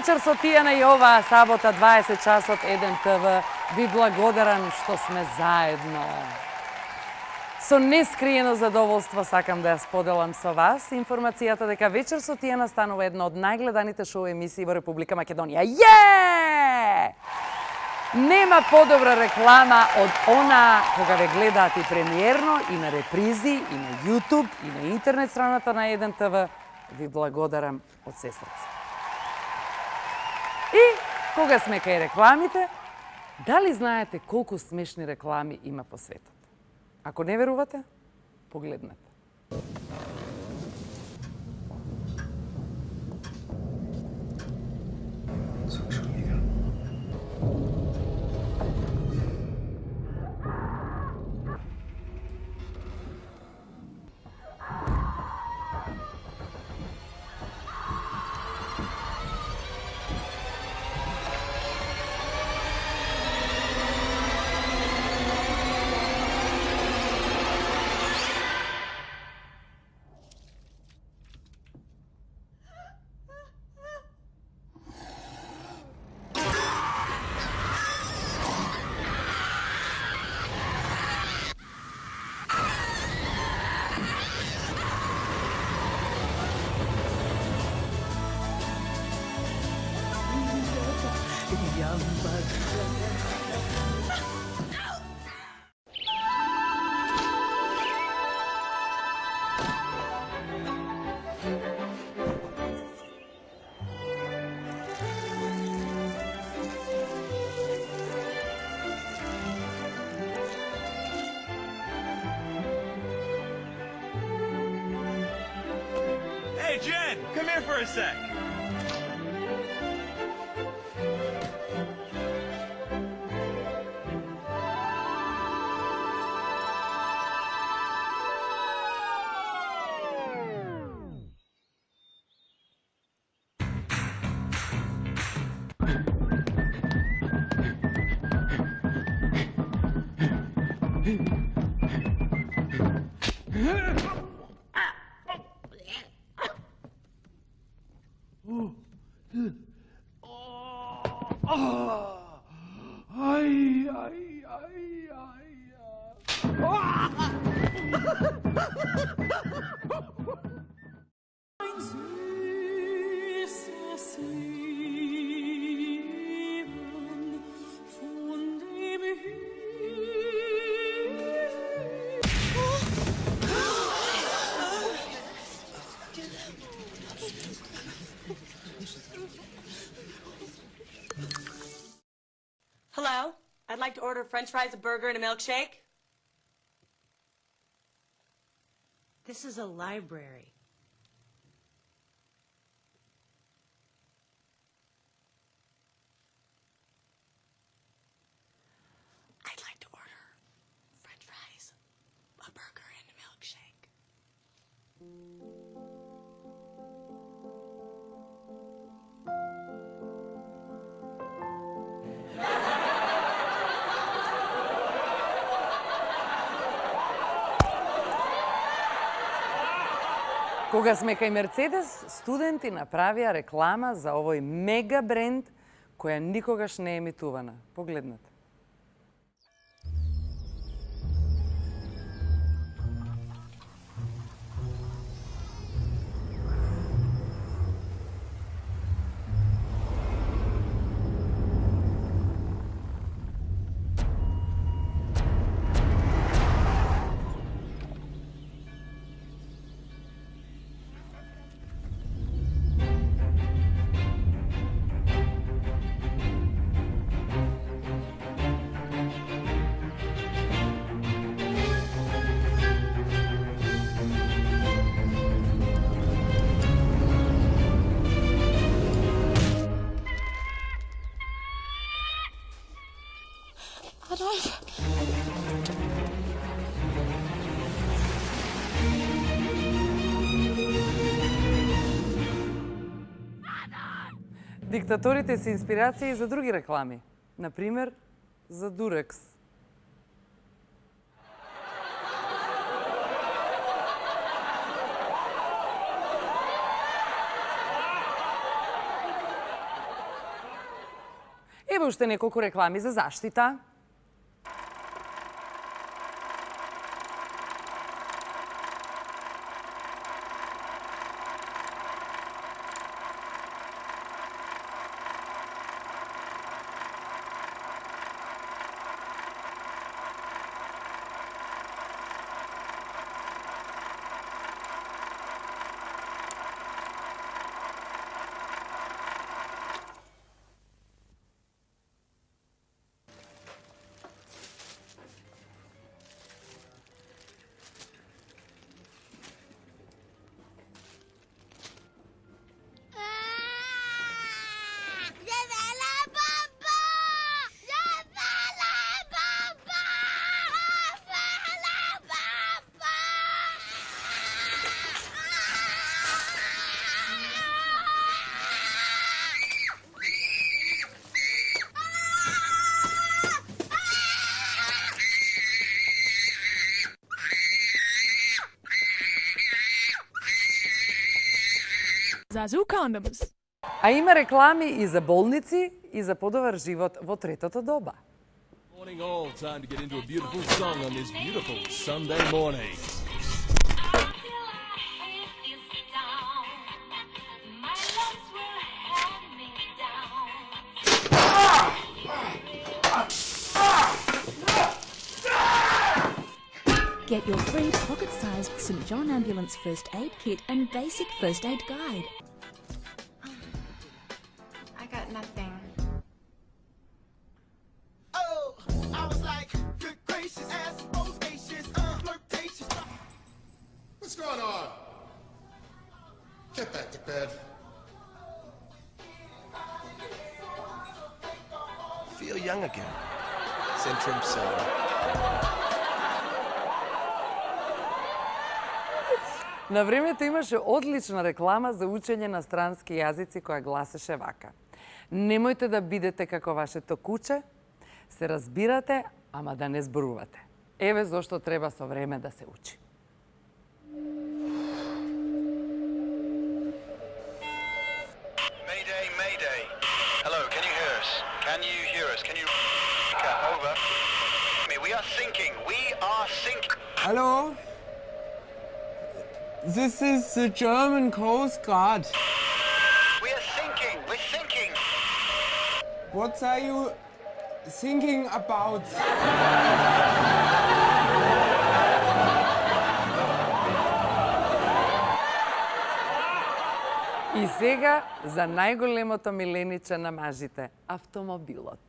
вечер со Тијана и оваа сабота 20 часот 1 ТВ. Ви благодарам што сме заедно. Со нескриено задоволство сакам да ја споделам со вас информацијата дека вечер со Тијана станува едно од најгледаните шоу емисии во Република Македонија. Нема подобра реклама од она кога ве гледаат и премиерно, и на репризи, и на YouTube, и на интернет страната на 1 ТВ. Ви благодарам од се срце. И кога сме кај рекламите, дали знаете колку смешни реклами има по светот? Ако не верувате, погледнете. Hey, Jen, come here for a sec. Hello? I'd like to order french fries, a burger, and a milkshake. This is a library. I'd like to order french fries, a burger, and a milkshake. Кога сме кај Мерцедес, студенти направија реклама за овој мега бренд која никогаш не е емитувана. Погледнете. Диктаторите се инспирација и за други реклами. Например, за Дурекс. Ево уште неколку реклами за заштита. Zazu condoms. А има реклами и за болници и за подобар живот во третото доба. Morning all, time to get into a beautiful song on this beautiful Sunday morning. Get your free pocket-sized St John Ambulance First Aid Kit and basic first aid guide. I got nothing. Oh, I was like, good gracious, ass bodacious, flirtatious. What's going on? Get back to bed. Feel young again. Centrum Soda. На времето имаше одлична реклама за учење на странски јазици која гласеше вака. Немојте да бидете како вашето куче, се разбирате, ама да не зборувате. Еве зошто треба со време да се учи. Mayday, mayday. Hello, can you hear us? Can you hear us? Can you... Over. We are sinking. We are sinking. Hello? This is the German Coast Guard. We are sinking. We're sinking. What are you thinking about? И сега за најголемото милениче на мажите – автомобилот.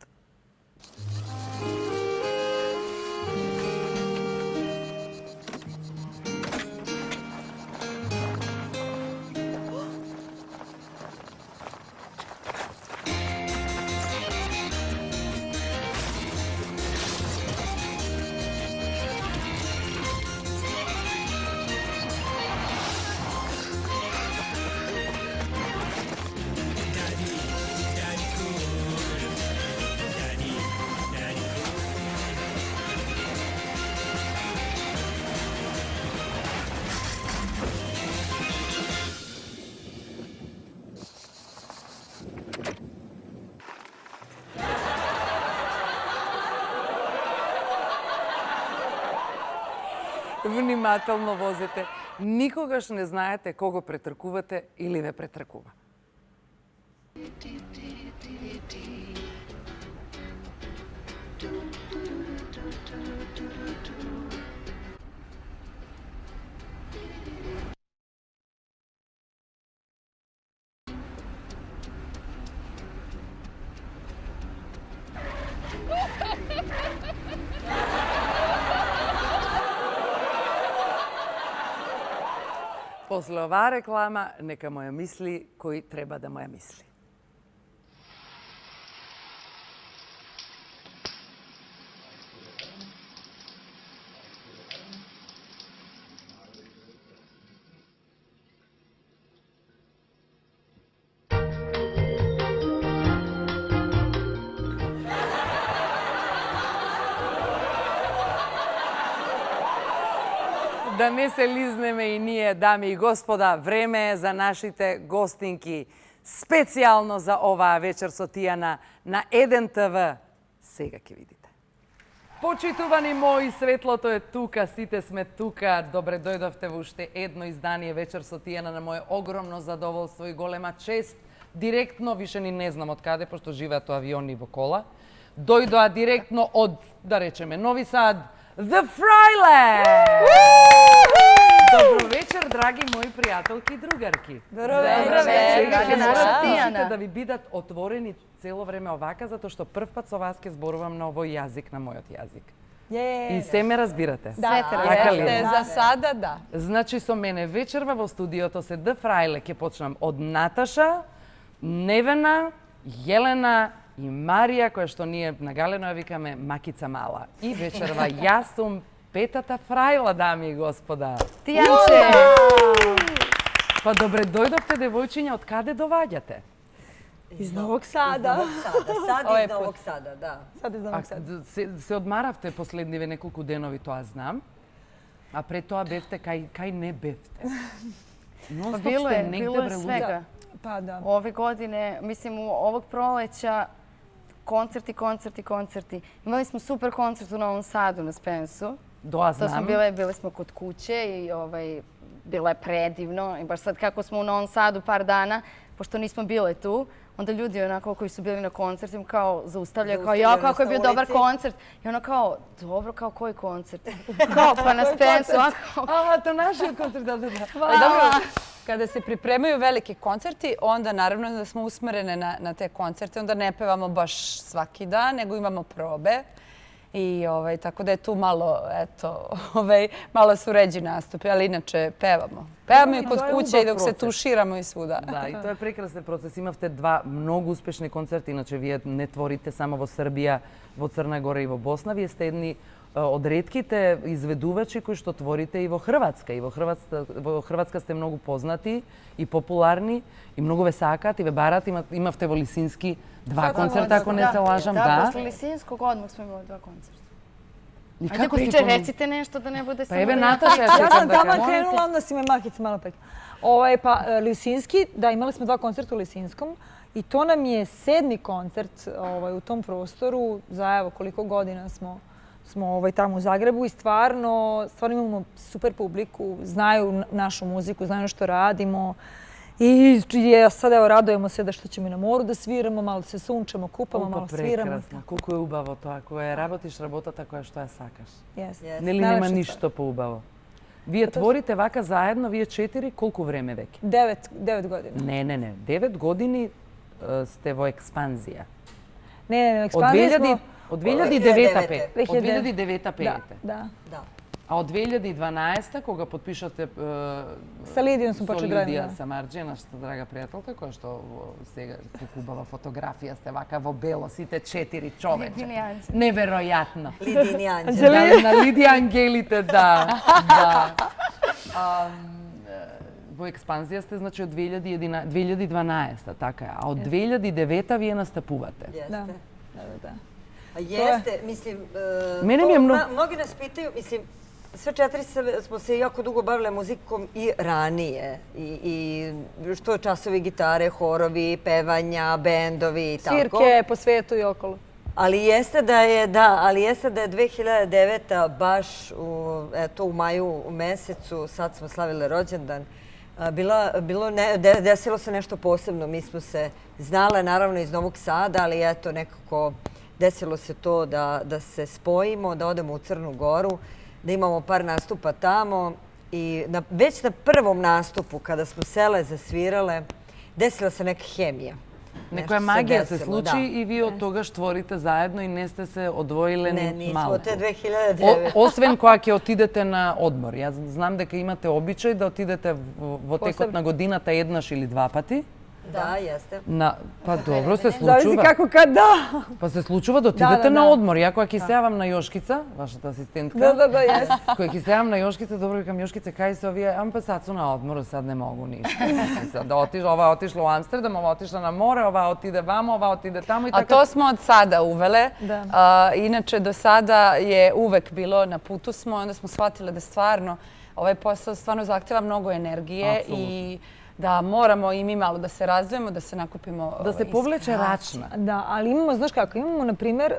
Внимателно возете. Никогаш не знаете кого претркувате или ве претркува. После оваа реклама, нека му ја мисли кој треба да му ја мисли. Да не се лизнеме и ние, дами и господа, време е за нашите гостинки. Специјално за оваа вечер со Тијана на 1 ТВ. Сега ќе видите. Почитувани мои, светлото е тука, сите сме тука. Добре дојдовте во уште едно издание вечер со Тијана, на моje огромно задоволство и голема чест. Директно, више ни не знам од каде, пошто живеат во авиони во кола. Дојдоа директно од, да речеме, Нови Сад, The Fryland! Добро вечер, драги мои пријателки и другарки. Добро вечер. Сега ќе морат ушите да ви бидат отворени цело време овака, затоа што прв пат со вас ќе зборувам на овој јазик, на мојот јазик. И се ме разбирате? Да, Така ли? за сада да. Значи, со мене вечерва во студиото се The Fryland. Ќе почнам од Наташа, Невена, Јелена и Марија, која што ние на галено ја викаме Макица Мала. И вечерва јас сум петата фрајла, дами и господа. Тијанче! Па добре дојдовте, девојчиња, од каде доваѓате? Из Новog Sada. Sad iz Novog Sada, da. Sad iz Novog Sada. Се одмаравте последниве неколку денови, тоа знам. А пред тоа бевте, кај не бевте? Bilo je svega. Pa da. Ove godine, mislim, ovog proleća, koncerti. Imali smo super koncert u Novom Sadu na Spensu. Тоа знам. Bili smo kod kuće i bilo je predivno. I baš sad kako smo u Novom Sadu par dana, pošto nismo bile tu, onda ljudi onako koji su bili na koncertima kao zaustavljaju, kao ja, kako je bio dobar koncert. I ono kao, dobro, kao koji koncert? Kao pa na Spensu. Aha, to naši koncert, da. Dobro, kada se pripremaju veliki koncerti, onda naravno da smo usmerene na te koncerte, onda ne pevamo baš svaki dan, nego imamo probe. I tako da je tu malo, eto, malo su ređi nastupi, ali inače pevamo. Pevamo i kod kuće i dok se tuširamo i svuda. Да, и тоа е прекрасен процес. Имавте два многу успешни концерти, иначе вие не творите само во Србија, во Црна Гора и во Босна. Вие сте едни од ретките изведувачи кои што творите и во Хрватска. И во Хрватска сте многу познати и популарни и многу ве сакаат и ве барат. Имавте во Лисински два концерта, ако не се лажам, да. Posle Lisinskog odmah smo imali 2 koncerta. И Ajde, pričaj, recite nešto da ne bude samo... Pa ebe, Nataša, Ja sam tamo krenula, onda si me Makica malo pekla. Pa Lisinski, da, imali smo 2 koncerta u Lisinskom i to nam je 7. koncert u tom prostoru za evo koliko godina smo tamo u Zagrebu i stvarno imamo super publiku, znaju našu muziku, znaju što radimo. I sad evo radujemo se da što ćemo i na moru da sviramo, malo se sunčamo, kupamo, malo sviramo. Прекрасно. Колку е убаво тоа, кога работиш работата која што ја сакаш. Yes. Нели нема ништо поубаво. Вие творите вака заедно, вие 4, колку време веќе? 9 година. Не. 9 години сте во експанзија. Не, експанзија смо... Од 2009 пеете. Од 2009 пеете. Да. А од 2012, кога потпишате Sa Lidijom smo počeli Лидија graditi. Самарџи, нашата драга пријателка, која што сега туку убава фотографија сте вака во бело, сите 4 човече. Lidini Anđeli. Неверојатно. Lidini Anđeli. На Лидија Ангелите, да. Во експанзија сте, значи, од 2012, така е. А од 2009 вие настапувате. Da. A jeste, mislim, Mene mi je mnogi nas pitaju, mislim, sve 4 smo se jako dugo bavile muzikom i ranije. I što časovi gitare, horovi, pevanja, bendovi i tako. Svirke po svetu i okolo. Ali jeste da je 2009. baš u maju mesecu, sad smo slavile rođendan, desilo se nešto posebno. Mi smo se znale naravno iz Novog Sada, ali eto nekako desilo se to da se spojimo, da odemo u Crnu Goru, da imamo par nastupa tamo i već na prvom nastupu kada smo sele, zasvirale, desila se neka hemija. Некоја магија се случи и вие од тогаш творите заедно и не сте се одвоиле ни малку. Не, нисмо те 2009. Освен кога ќе отидете на одмор. Јас знам дека имате обичај да отидете во текот на годината еднаш или 2 пати. Да, jeste. Па добро, се случува. Зависи како kad da. Па се случува да отидете на одмор. Ја кога ќе се јавам на Јошкица, вашата асистентка. Да, јес. Кога ќе се јавам на Јошкица, добро викам Јошкица, кај се овие? Ама па сад су на одмор, сад не могу ништо. Да ова отишла у Амстердам, ова отишла на море, ова отиде вамо, ова отиде тамо и така. A to smo od sada uvele. Inače, do sada je uvek bilo na putu smo, onda smo shvatile da stvarno ovaj posao stvarno zahteva mnogo energije i da moramo i mi malo da se razvijemo, da se nakupimo Da se povleče račna. Da, ali imamo, znaš kako, imamo, na primjer,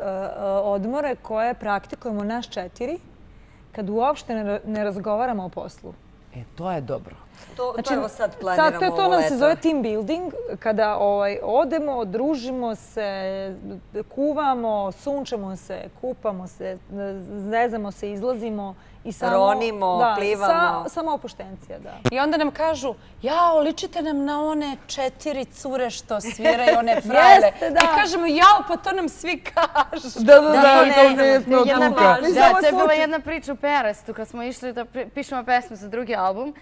odmore koje praktikujemo nas 4 kad uopšte ne razgovaramo o poslu. To je dobro. To evo sad planiramo ovo leto. To nam se zove team building, kada odemo, družimo se, kuvamo, sunčamo se, kupamo se, zezamo se, izlazimo i samo... Ronimo, plivamo. Samo opuštencija, da. I onda nam kažu, jao, ličite nam na one 4 cure što sviraju, one frajle. Jeste, da. I kažemo, jao, pa to nam svi kažu. Da, to ne smo od tuka. Da, to je bila jedna priča u Perestu kad smo išli da pišemo pesmu za drugi album.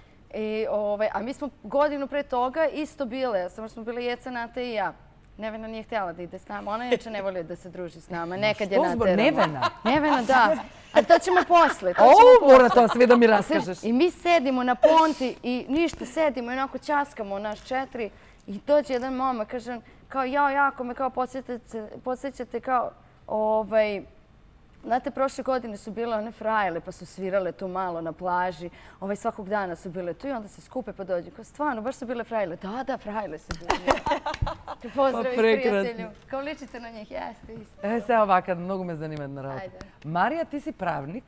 A mi smo godinu pre toga isto bile, samo smo bile Jeca, Nata i ja. Nevena nije htjela da ide s nama, ona inače ne voli da se druži s nama, nekad je nateramo. Što zbog Nevena? Nevena, da. A to ćemo posle. Mora to sve da mi raskažeš. I mi sedimo na ponti i ništa, sedimo i onako časkamo naš 4 i dođe jedan momak, kaže kao jako me kao podsjećate kao znate, prošle godine su bile one frajle pa su svirale tu malo na plaži. Svakog dana su bile tu i onda se skupe pa dođu. Kao stvarno, baš su bile frajle. Da, frajle su bile. Pozdrav prijatelju. Kao ličite na njih, jeste isto. Sve ovako, mnogo me zanima jedna rada. Marija, ti si pravnik.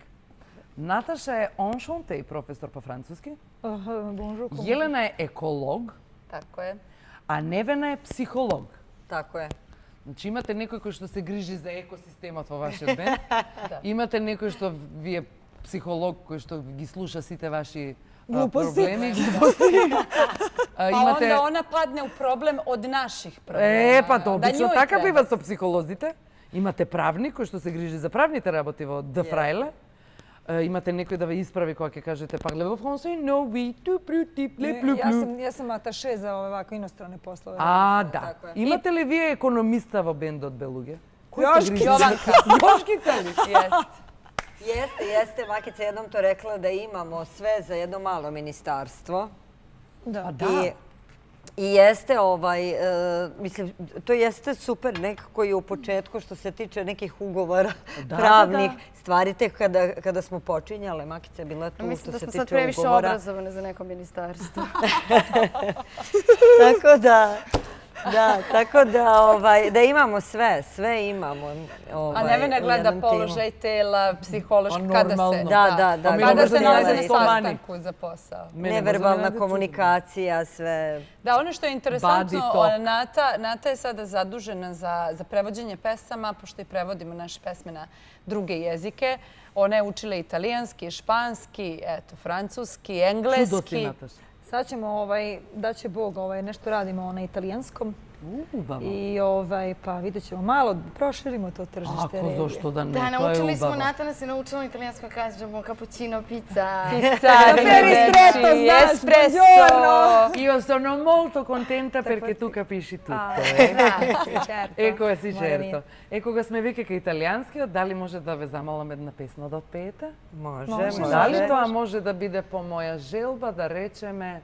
Nataša je enchantée profesor po francuski. Bonjour. Jelena je ekolog. Tako je. A Nevena je psiholog. Tako je. Znači imate nekoj koji što se griži za ekosistemat во вашиот бенд. Имате некој што ви е психолог кој што ги слуша сите ваши проблеми. Pa onda ona padne u problem od naših problema. Па обично така бива со психолозите. Имате правник кој што се грижи за правните работи во Де Фрајле. Imate nekoj da vas ispravi kako kažete parlez-vous français? No, oui, tu plus, le plus. Ja sam ataše za ovako inostrane poslove. A, da. Imate li vi ekonomista vo bendu od Beluge? Jovanka. Joškica li? Jeste. Makica jednom to rekla da imamo sve za jedno malo ministarstvo. Da. I jeste, mislim, to jeste super nekako i u početku što se tiče nekih ugovora pravnih stvari. Tek kada smo počinjale, Makica je bila tu što se tiče ugovora. Mislim da smo sad previše obrazovane za neko ministarstvo. Tako da imamo sve imamo. A Nevena gleda položaj tela, psihološki, kada se... Kada se nalaze na sastanku za posao. Neverbalna komunikacija, sve. Da, ono što je interesantno, Nata je sada zadužena za prevođenje pesama, pošto i prevodimo naše pesme na druge jezike. Ona je učila italijanski, španski, francuski, engleski. Sad ćemo, da će Bog, nešto radimo na italijanskom. I pa vidjet ćemo malo, proširimo to tržište. Ako, zašto da ne, to je ubava. Da, naučili smo, Nata nas je naučila na italijanskom, kažemo cappuccino, pizza. Espresso. Io sono molto contenta perché tu capisci tutto. Ecco, sì, certo. E кога сме веќе кај италијанскиот, дали може да ве замолам една песна да отпеете? Може. Дали тоа може да биде по моја желба да речеме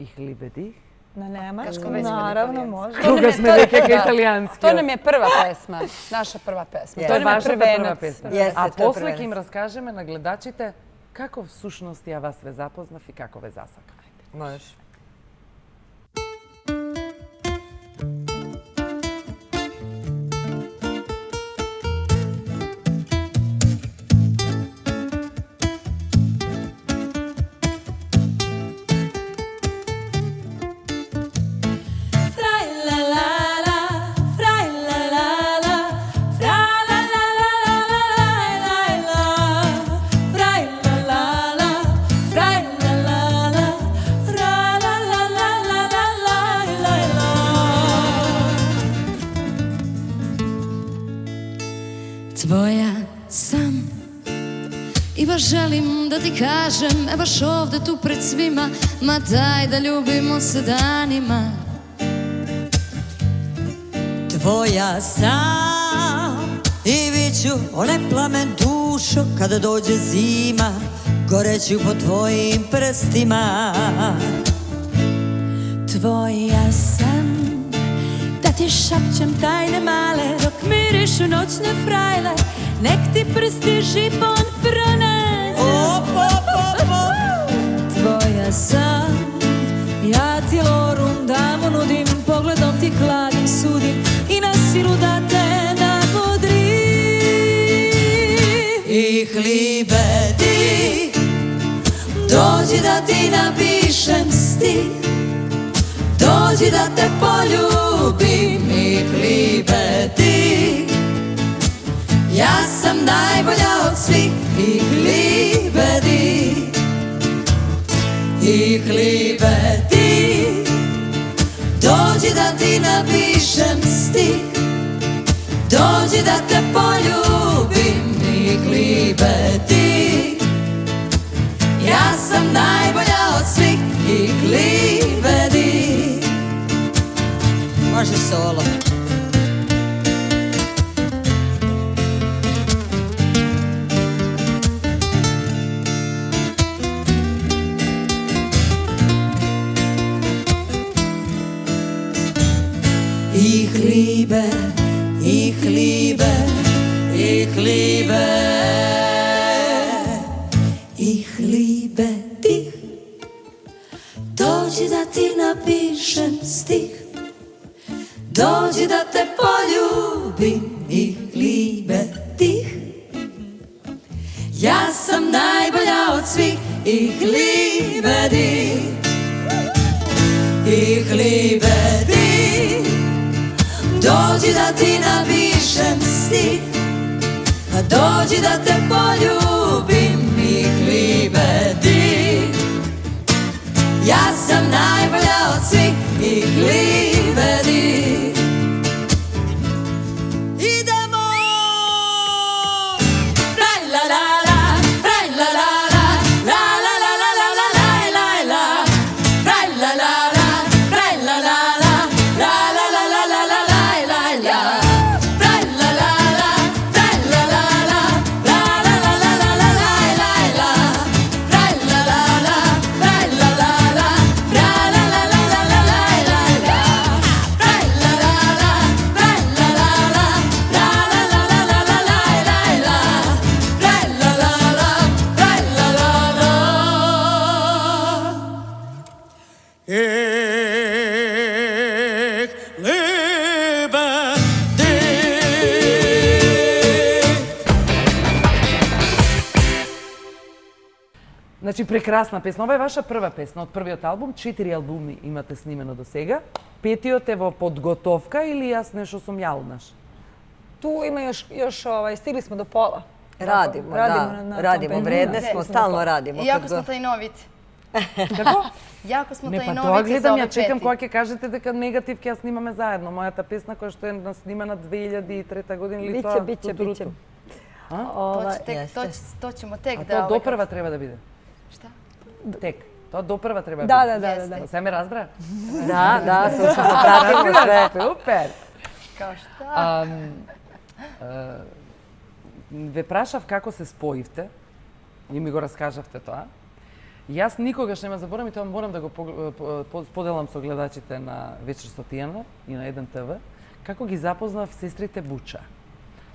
Ich liebe dich? Na nemačkom, naravno, može. Кога сме веќе кај италијанскиот. To nam je prva pesma, naša prva pesma. To je вашата прва песма. А после ќе им раскажеме на гледачите како всушност ја вас ве запознав и како ве засакав. Можеш. Tvoja sam i baš želim da ti kažem, baš ovde tu pred svima, ma daj da ljubimo se danima. Tvoja sam i biću onaj plamen dušo kada dođe zima, goreću po tvojim prstima. Tvoja sam da ti šapćem tajne male dok mirišu noćne frajle, nek ti prsti žipon pronađe. Tvoja sam, ja ti, dođi da ti napišem stih, dođi da te poljubim i klibeti. Ja sam najbolja od svih i klibeti, i klibeti. Dođi da ti napišem stih, dođi da te poljubim i klibeti. Ja sam najbolja od svih i klibeti. Može solo. Ich liebe, ich liebe, ich liebe, ich liebe dich. Dođi da ti napišem stih, dođi da te poljubim, ich liebe dich. Ja sam najbolja od svih, ich liebe dich, ich liebe dich. Dođi da ti napišem stih, a dođi da te poljubim, ich liebe dich. Ja sam najbolja od svih, ich liebe dich. Idemo! Raj la la la, raj la la la, la la la la la la la la la. Raj la la la, raj la la la, la la la la la la la. Значи, прекрасна песна. Ова е ваша прва песна од првиот албум. 4 албуми имате снимено до сега. Петиот е во подготовка или јас нешто сум ја однаш? Tu ima još stigli smo do pola. Radimo, da. Radimo, vredne smo, stalno radimo. Jako smo tajnoviti. Како? Jako smo Не, па тоа tajnoviti za гледам, ove ја чекам пети. кога ќе кажете дека негатив ќе ја снимаме заедно. Мојата песна која што е снимана 2003 година или тоа? Biće. To ćemo tek А da... тоа допрва треба да биде? Šta? Тек. Тоа допрва треба да биде? Da. Се ме разбра? Da, slušamo, pratimo sve. Супер! Kao šta? Ве прашав како се споивте и ми го раскажавте тоа. Јас никогаш нема заборавам и тоа морам да го споделам со гледачите на Вечер со Тијана и на 1 ТВ, како ги запознав сестрите Буча,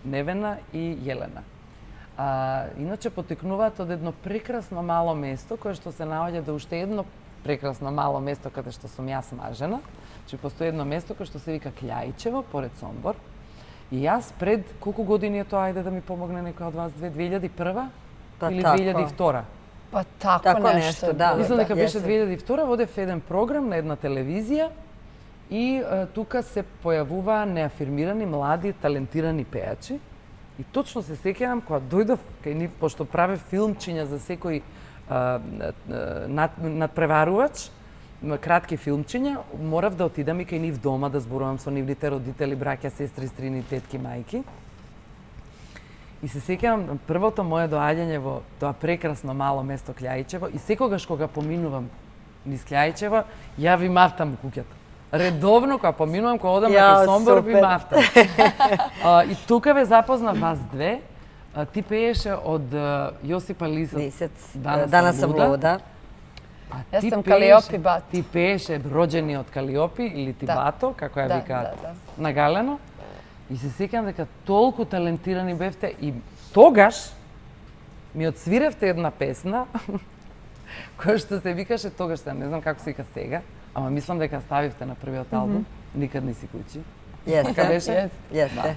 Невена и Јелена. Иначе потекнуваат од едно прекрасно мало место кое што се наоѓа до уште едно прекрасно мало место каде што сум јас мажена. Че постои едно место кое што се вика Кљајчево, поред Сомбор. И јас пред колку години е тоа, ајде да ми помогне некој од вас, 2001 или 2002? Па tako nešto, da. Мислам дека беше 2002, водев еден програм на една телевизија и тука се појавуваа неафирмирани, млади, талентирани пејачи. И точно се сеќавам кога дојдов кај нив, пошто правев филмчиња за секој надпреварувач, кратки филмчиња, морав да отидам и кај нив дома да зборувам со нивните родители, браќа, сестри, стрини, тетки, мајки. И се сеќавам првото мое доаѓање во тоа прекрасно мало место Кљајчево и секогаш кога поминувам низ Кљајчево, ја ви мафтам куќата. Редовно кога поминувам, кога одам на Сомбор, ви мафтам. И тука ве запозна вас две. Ти пееше од Јосипа Лисец. Danas sam luda. Јас сам Калиопи Бат. Ти пееше Роđeni од Калиопи или ти Бато, како ја викаат нагалено. И се сеќавам дека толку талентирани бевте и тогаш ми отсвиревте една песна која што се викаше тогаш, не знам како се вика сега, ама мислам дека ставивте на првиот албум, Никад не си куќи. Jeste. Jeste.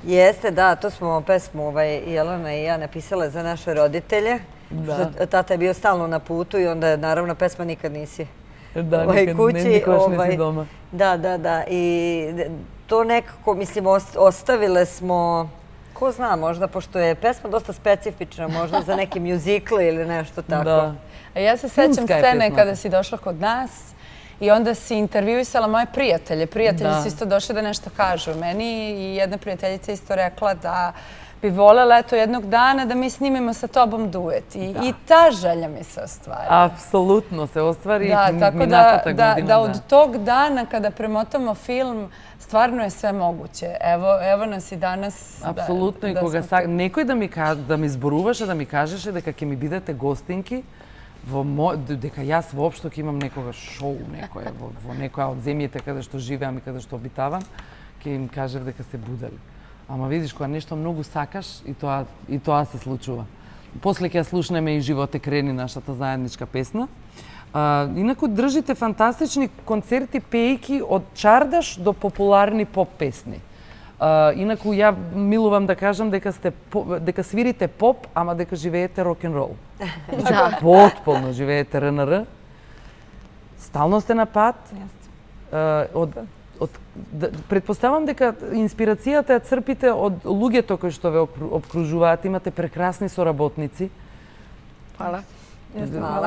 Jeste, da, to smo pesmu Jelena i ja napisale za naše roditelje. Tata je bio stalno na putu i onda je naravno pesma Nikad nisi kući. Nikoš nisi doma. Da. I to nekako, mislim, ostavile smo, ko zna, možda, pošto je pesma dosta specifična, možda za neke mjuzikle ili nešto tako. A ja se sećam scene kada si došla kod nas i onda si intervjuisala moje prijatelje. Prijatelji su isto došli da nešto kažu meni i jedna prijateljica isto rekla da bi voljela jednog dana da mi snimimo sa tobom duet. I ta želja mi se ostvari. Apsolutno se ostvari. Da, tako da od tog dana kada premotamo film, stvarno je sve moguće. Evo nas i danas. Apsolutno. I koga nekoj da mi zboruvаше, da mi kažеше дека ќе ми бидете гостинки, дека јас воопшто ќе имам некога шоу во некоја од земјите каде што живеам и каде што обитавам, ќе им кажев дека се будели. Ама видиш, кога нешто многу сакаш, и тоа се случува. После ќе ја слушнеме и Живот е крени, нашата заедничка песна. Инаку држите фантастични концерти пејки од чардаш до популарни поп песни. Инаку ја милувам да кажам дека свирите поп, ама дека живеете рок-н-рол. Потполно живеете РНР. Стално сте на пат. Предпоставам дека инспирацијата ја црпите од луѓето кои што ве обкружуваат. Имате прекрасни соработници. Hvala.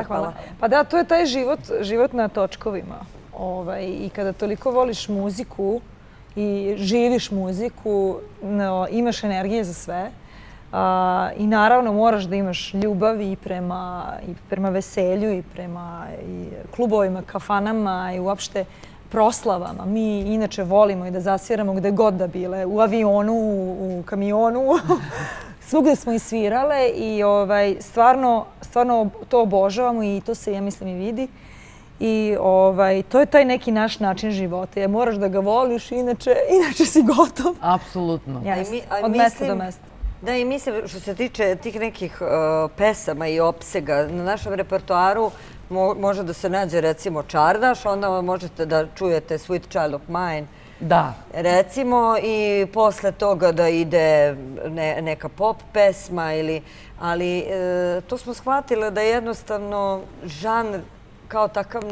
Hvala. Pa da, to je taj život na točkovima. I kada toliko voliš muziku i živiš muziku, imaš energije za sve. I naravno moraš da imaš ljubav i prema veselju i prema klubovima, kafanama i uopšte proslavama. Mi inače volimo i da zasviramo gde god da bile. U avionu, u kamionu. Svugde smo i svirale i stvarno to obožavamo i to se, ja mislim, i vidi. I to je taj neki naš način života. Moraš da ga voliš, inače si gotov. Apsolutno. Od mesta do mesta. Da, i mislim, što se tiče tih nekih pesama i opsega, na našem repertoaru može da se nađe, recimo, čardaš, onda možete da čujete Sweet Child of Mine. Da. Recimo, i posle toga da ide neka pop pesma, ali to smo shvatile da jednostavno žanr kao takav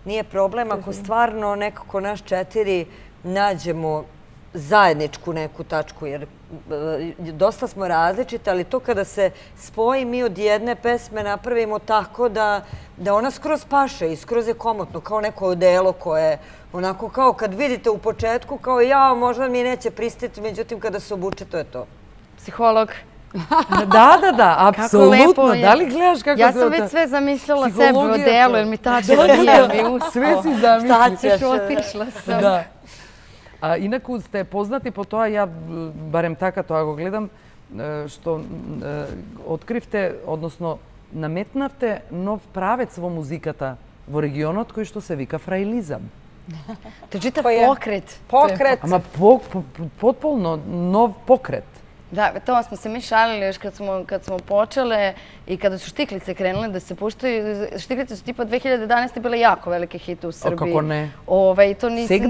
nije problem ako stvarno nekako nas četiri nađemo zajedničku neku tačku, jer dosta smo različite, ali to kada se spoji mi od jedne pesme napravimo tako da ona skroz paše i skroz je komotno, kao neko odelo koje onako kao kad vidite u početku kao možda mi neće pristiti, međutim kada se obuče to je to. Psiholog. Da, apsolutno. Da li gledaš kako se... Ja sam već sve zamislila sebe u delu, jer mi tačno nije mi uspao. Sve si zamislila. Otišla sam. Инаку сте познати по тоа, ја барем така тоа го гледам, што откривте, односно наметнавте нов правец во музиката во регионот кој што се вика фраилизам. To je čitav pokret. Pokret. Ама potpuno nov pokret. Da, to smo se mi šalili još kad smo počele i kada su štiklice krenule da se puštaju. Štiklice su tipa 2011. bile jako velike hit u Srbiji. Kako ne? To nisi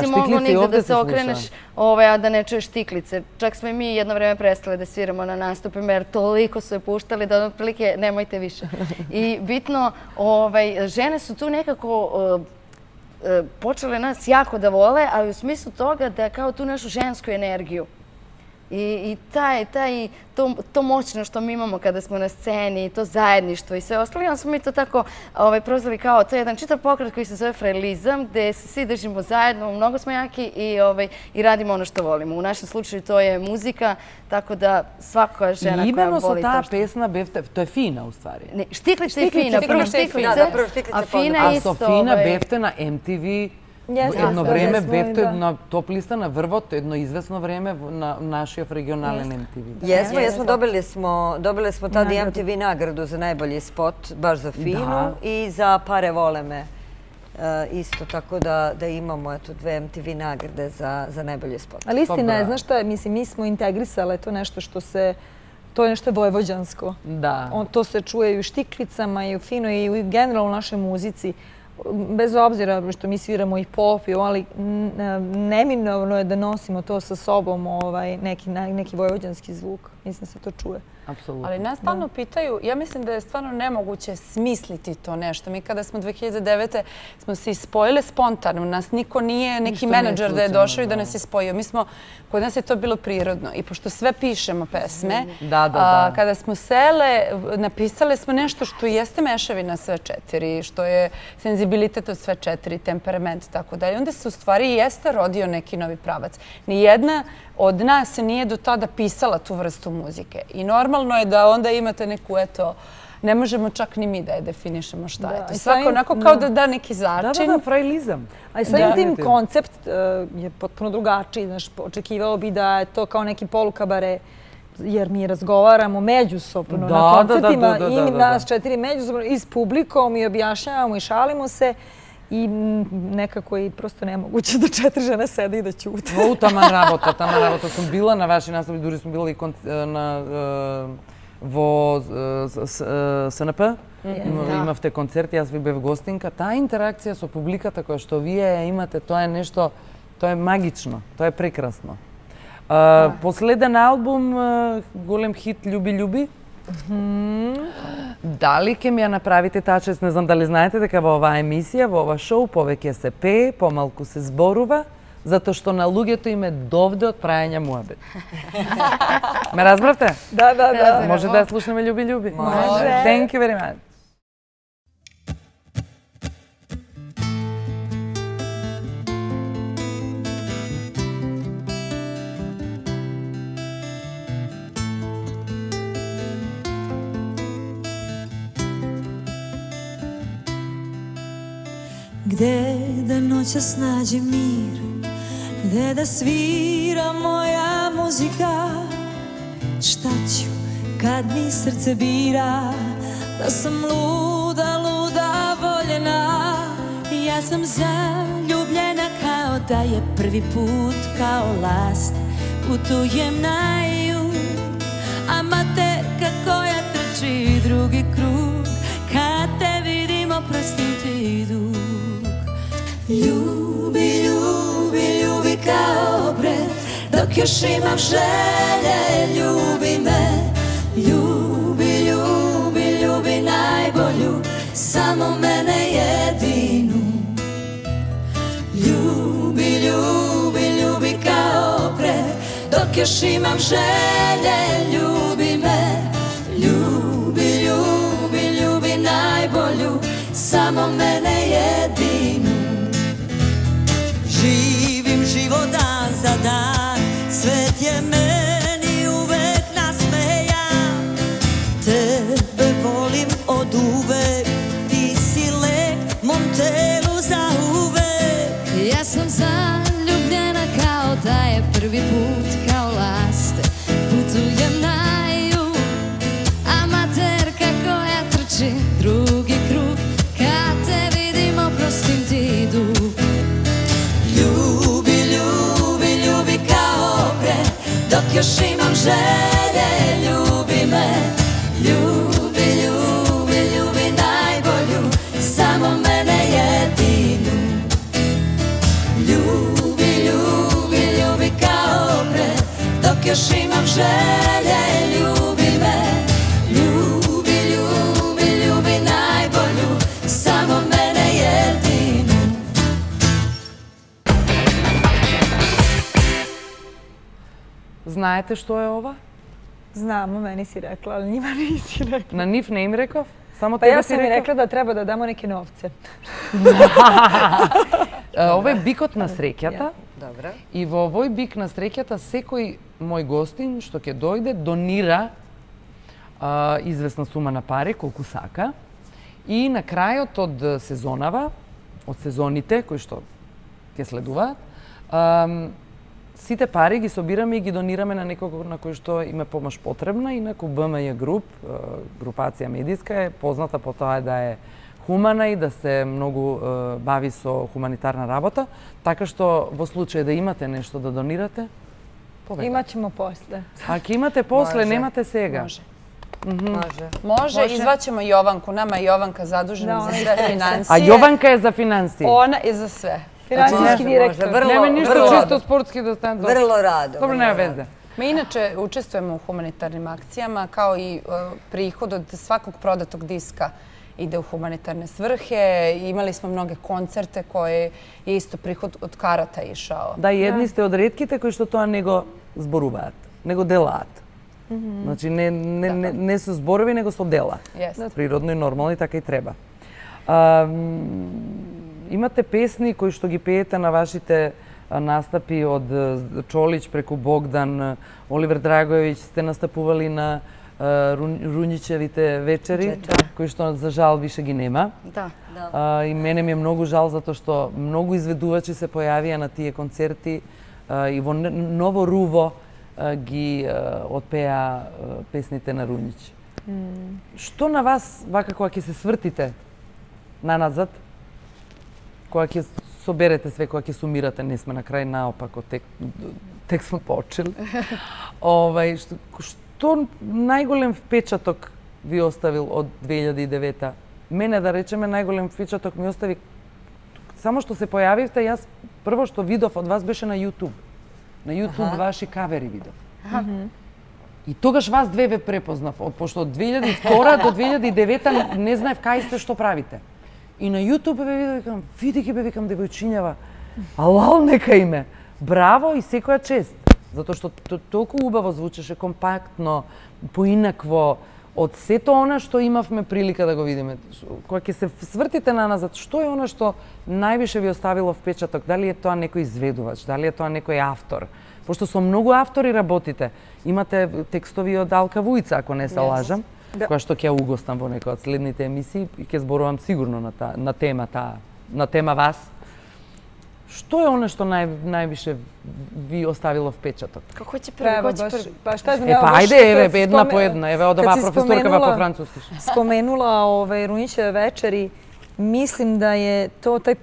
moglo nigde da se okreneš, a da ne čuješ štiklice. Čak smo i mi jedno vreme prestali da sviramo na nastupima jer toliko su je puštali da otprilike nemojte više. I bitno, žene su tu nekako počele nas jako da vole, ali u smislu toga da kao tu našu žensku energiju. I to moćno što mi imamo kada smo na sceni, to zajedništvo i sve ostalo. I onda smo mi to tako prozvali kao to je jedan čitav pokret koji se zove frailizam, gde se svi držimo zajedno, mnogo smo jaki i radimo ono što volimo. U našem slučaju to je muzika, tako da svaka žena koja voli to. I imeno su ta pesna, to je fina u stvari. Štiklica je fina, prvo štiklice, a fina isto. A Софина бевте на MTV. Едно време бевте на топ листа на Врвот, едно известно време на нашиот регионален MTV. Jesmo, dobili smo tad i MTV nagradu za najbolji spot, baš za Finu i za Pare vole me isto, tako da imamo dve MTV nagrade za najbolji spot. Ali istina je, znaš šta, mislim, mi smo integrisale to nešto što se, to je nešto vojvođansko. Da. To se čuje i u štiklicama i u Finu i generalno u našoj muzici. bez obzira što mi sviramo i pop, ali neminovno je da nosimo to sa sobom, neki vojvođanski zvuk. Mislim da se to čuje. Apsolutno. Ali nas stalno pitaju, ja mislim da je stvarno nemoguće smisliti to nešto. Mi kada smo 2009. smo se ispojile spontano. Nas niko nije neki menadžer da je došao i da nas je spojio. Kod nas je to bilo prirodno. I pošto sve pišemo pesme, kada smo sele, napisale smo nešto što jeste mešavina sve četiri, što je senzibilitet od sve četiri, temperament i tako dalje. Onda se u stvari jeste rodio neki novi pravac. Nijedna od nas nije do tada pisala tu vrstu muzike. I normalno je da onda imate neku, ne možemo čak ni mi da je definišemo šta je to. Svako onako kao da da neki začin. Da, frajlizam. A i samim tim koncept je potpuno drugačiji. Znaš, očekivao bi da je to kao neki polukabare, jer mi razgovaramo međusobno na koncertima i nas četiri međusobno i s publikom i objašnjavamo i šalimo se. I nekako je prosto nemoguće da 4 žene sede i da ćute. Taman rabota. Sam bila na vaši nastavi, duže smo bili na СНП. Имавте концерти, јас ви бев гостинка. Таа интеракција со публиката која што вие имате, тоа е нешто, тоа е магично, тоа е прекрасно. Последен албум, голем хит Љуби, љуби. Дали ќе ми ја направите таа чест? Не знам дали знаете дека во оваа емисија, во ова шоу, повеќе се пее, помалку се зборува, затоа што на луѓето им е довде од прајање муабет. Ме разбравте? Да. Може да ја слушнеме Љуби, љуби? Може. Thank you very much. Gde da noćas nađem mir, gde da svira moja muzika, šta ću kad mi srce bira, da sam luda, luda voljena. Ja sam zaljubljena kao da je prvi put, kao last putujem na jug, amaterka koja trči drugi krug, kad te vidim oprostim ti dug. Ljubi, ljubi, ljubi kao pre, dok još imam želje, ljubi me. Ljubi, ljubi, ljubi najbolju, samo mene jedinu. Ljubi, ljubi, ljubi kao pre, dok još imam želje, ljubi me. Ljubi, ljubi, ljubi najbolju, samo mene jedinu. Živim život dan za dan, svet je meni uvek nasmejan. Tebe volim od uvek, ti si lek mom telu za uvek. Ja sam zaljubljena kao da je prvi put, kao last putujem na jug, amaterka koja trči drugi krug, kad te vidim oprostim ti dug. Ljubi, ljubi, ljubi kao pre, dok još imam želje, ljubi me. Ljubi, ljubi, ljubi najbolju, samo mene jedinu. Ljubi, ljubi, ljubi kao pre, dok još imam želje, ljubi me. Ljubi, ljubi, ljubi najbolju, samo mene jedinu. Знаете што е ова? Znamo, meni si rekla, ali njima nisi rekla. На нив не им реков? Само Pa тебе ja си sam mi реков? rekla da treba da damo neke novce. Ова е бикот на среќата. Добра. И во овој бик на среќата секој мој гостин што ќе дојде донира известна сума на пари, колку сака. И на крајот од сезонава, од сезоните кои што ќе следуваат, сите пари ги собираме и ги донираме на некого на кој што има помош потребна. Инаку БМЈ Груп, групација медиска, е позната по тоа да е хумана и да се многу бави со хуманитарна работа. Така што во случај да имате нешто да донирате, Imaćemo posle. Ако имате после, немате сега. Може. Može. Može, izvaćemo Jovanku. Nama je Jovanka zadužena za sve financije. A Jovanka je za financije? Ona je za sve. Finansijski direktor. Nema ništa čisto sportski da stane. Vrlo rado. Dobro, nema veze. Mi inače učestvujemo u humanitarnim akcijama, kao i prihod od svakog prodatog diska ide u humanitarne svrhe. Imali smo mnoge koncerte koje je isto prihod od karata išao. Da, jedni ste od redkите koji što to nego zborуваат, nego delaat. Znači, ne su zborovi, nego su dela. Prirodno i normalno i tako i treba. Imate pesni koji što gi pijete na vašite nastapi od Čolić preko Bogdan, Oliver Dragojević, ste nastapuvali na Runjićevite večeri, koji što za žal više gi nema. Da. I mene mi je mnogo žal zato što mnogo izveduvači se pojavija na tije koncerti i vo novo ruvo ги отпеа песните на Рунич. Што на вас, вака, кога ќе се свртите наназад, кога ќе соберете све, кога ќе сумирате, не сме на крај наопако, тек сме почели. Што најголем впечаток ви оставил од 2009-та? Мене, да речеме, најголем впечаток ми остави само што се појавивте, јас прво што видов од вас беше на YouTube. На YouTube ваши кавери видов. И тогаш вас две ве препознав, пошто од 2002 до 2009 не знаев кај сте, што правите. И на YouTube ве видов, викам, види ги бе, викам, девојчињава, алал нека име. Браво и секоја чест. Затоа што толку убаво звучеше, компактно, поинакво, од сето она што имавме прилика да го видиме. Кога ќе се свртите наназад, што е она што највише ви оставило впечаток? Дали е тоа некој изведувач, дали е тоа некој автор? Пошто со многу автори работите. Имате текстови од Алка Вујца, ако не се лажам, која што ќе угостам во некоја од следните емисии и ќе зборувам сигурно на тема вас. Што е она што највише ви оставило впечаток? Како ќе први? Па šta znam, па ајде, еве, една по една. Еве, од оваа професоркава по француски. Spomenula Runjićeve večeri, mislim da je to taj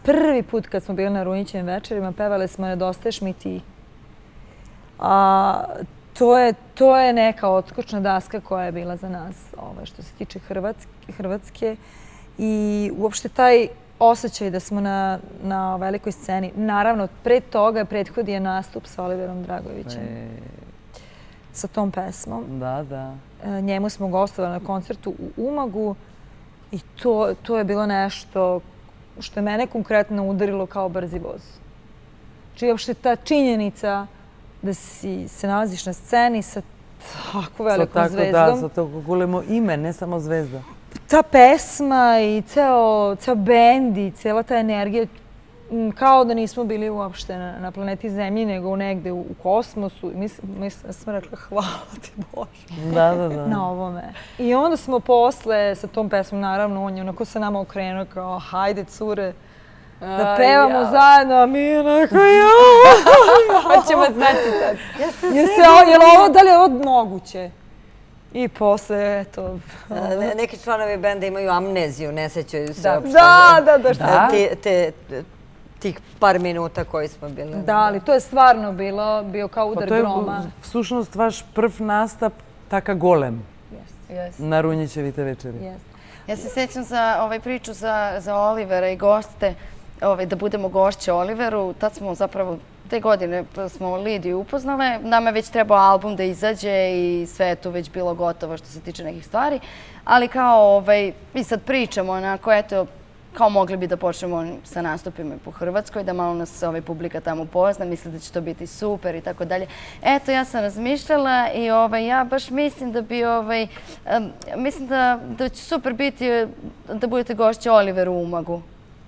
prvi put kad smo bili na Runjićevim večerima, pevali smo Nedostaješ mi ti. To je neka odskočna daska koja je bila za nas, što se tiče Hrvatske. I uopšte taj osjećaj da smo na velikoj sceni. Naravno, pre toga prethodi je nastup sa Oliverom Dragojevićem. Sa tom pesmom. Da. Njemu smo gostovali na koncertu u Umagu i to je bilo nešto što je mene konkretno udarilo kao brzi voz. Znači, uopšte ta činjenica da se nalaziš na sceni sa tako velikom zvezdom. Sa tako golemo ime, ne samo zvezda. Ta pesma i ceo bend i cijela ta energija, kao da nismo bili uopšte na planeti Zemlji, nego negde u kosmosu. Mislim da smo rekli hvala ti Bože na ovome. I onda smo posle sa tom pesmom, naravno, on je onako se nama okrenuo kao hajde cure, da pevamo zajedno, a mi je onako Hoćemo znati sad. Da li je ovo moguće? I posle, eto... Neki članovi benda imaju amneziju, ne sećaju se uopšte tih par minuta koji smo bili. Da, ali to je stvarno bio kao udar groma. To je всушност ваш прв настап така голем на Runjićevite večeri. Ja se sjećam za priču za Olivera i goste, da budemo gošće Oliveru. Tad smo zapravo te godine smo Lidiju upoznale. Nama je već trebao album da izađe i sve je tu već bilo gotovo što se tiče nekih stvari. Ali kao mi sad pričamo onako, eto, kao mogli bi da počnemo sa nastupima po Hrvatskoj, da malo nas publika tamo pozna, misle da će to biti super i tako dalje. Eto, ja sam razmišljala i ja baš mislim da bi, mislim da će super biti da budete gošće Oliveru u Umagu.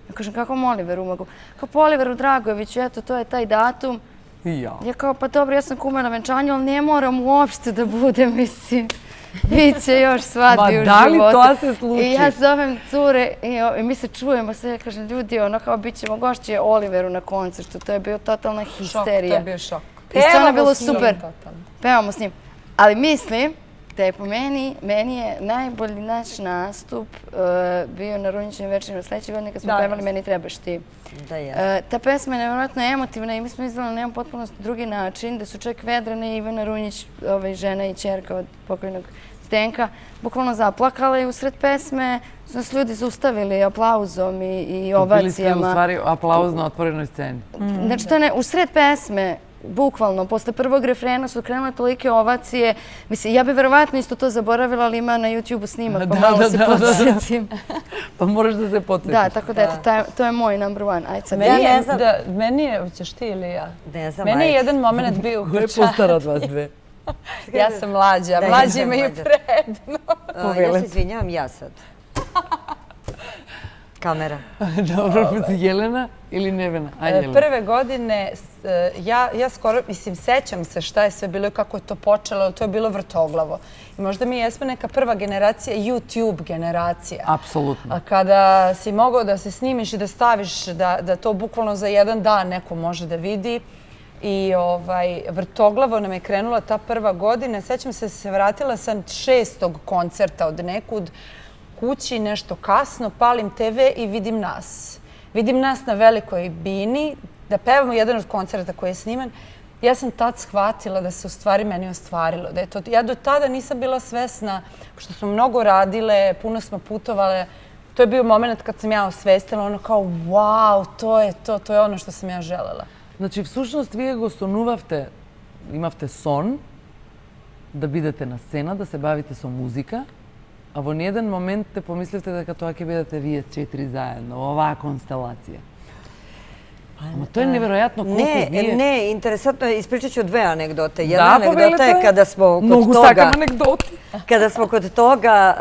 Ja kažem, kako Oliver u Umagu? Kao po Oliveru Dragojeviću, eto, to je taj datum. I ja. Ja kao, pa dobro, ja sam kuma na venčanju, ali ne moram uopšte da budem, mislim. Biće još svadbi u životu. Ma da li to se sluči? I ja zovem cure i mi se čujemo sve. Ja kažem, ljudi, ono kao bit ćemo gošće Oliveru na koncertu. To je bio totalna histerija. To je bio šok. I stvarno je bilo super. Pevamo s njim. Ali mislim da je po meni je najbolji naš nastup bio na Runjićevim večerima sledeće godine kad smo pevali Meni trebaš ti. Ta pesma je nevjerojatno emotivna i mi smo izdali na jedan potpuno drugi način, da su čak Vedrana i Ivana Runjić, žena i ćerka od pokojnog Zdenka bukvalno zaplakala i usred pesme su nas ljudi zaustavili aplauzom i ovacijama. Bili ste u stvari aplauz na otvorenoj sceni. Znači, to je usred pesme, bukvalno, posle prvog refrena su krenule tolike ovacije. Mislim, ja bi verovatno isto to zaboravila, ali ima na YouTube-u snimak, pa malo se podsjetim. Pa moraš da se podsjetiš. Da, tako da, eto, to je moj number one. Ajde sad. Meni je, hoćeš ti ili ja? Ne znam, meni je jedan moment bio Ko je postara od vas dve? Ja sam mlađa, mlađi imaju predno. Ja se izvinjavam, ja sad. Kamera. Dobro, Jelena ili Nevena? Prve godine, ja skoro, mislim, sećam se šta je sve bilo i kako je to počelo, to je bilo vrtoglavo. I možda mi jesmo neka prva generacija, YouTube generacija. Apsolutno. A kada si mogao da se snimiš i da staviš, da to bukvalno za jedan dan neko može da vidi, i vrtoglavo nam je krenula ta prva godina. Sećam se vratila sam 6. koncerta od nekud kući, nešto kasno, palim TV i vidim nas. Vidim nas na Velikoj bini, da pevamo jedan od koncerta koji je sniman. Ja sam tad shvatila da se u stvari meni ostvarilo. Ja do tada nisam bila svesna, pošto smo mnogo radile, puno smo putovale. To je bio moment kad sam ja osvestila, ono kao, wow, to je ono što sam ja želela. Значи, всушност, вие го сонувавте, имавте сон да бидете на сцена, да се бавите со музика, а во ниеден момент те помисливте дека тоа ќе бидете вие 4 заедно, оваа констелација. Ама тоа е неверојатно колку вие... Не, интересантно е, испричат ću dve anegdote. Jedna anegdota je kada smo kod toga... Многу сакам анегдоти. Kada smo kod toga...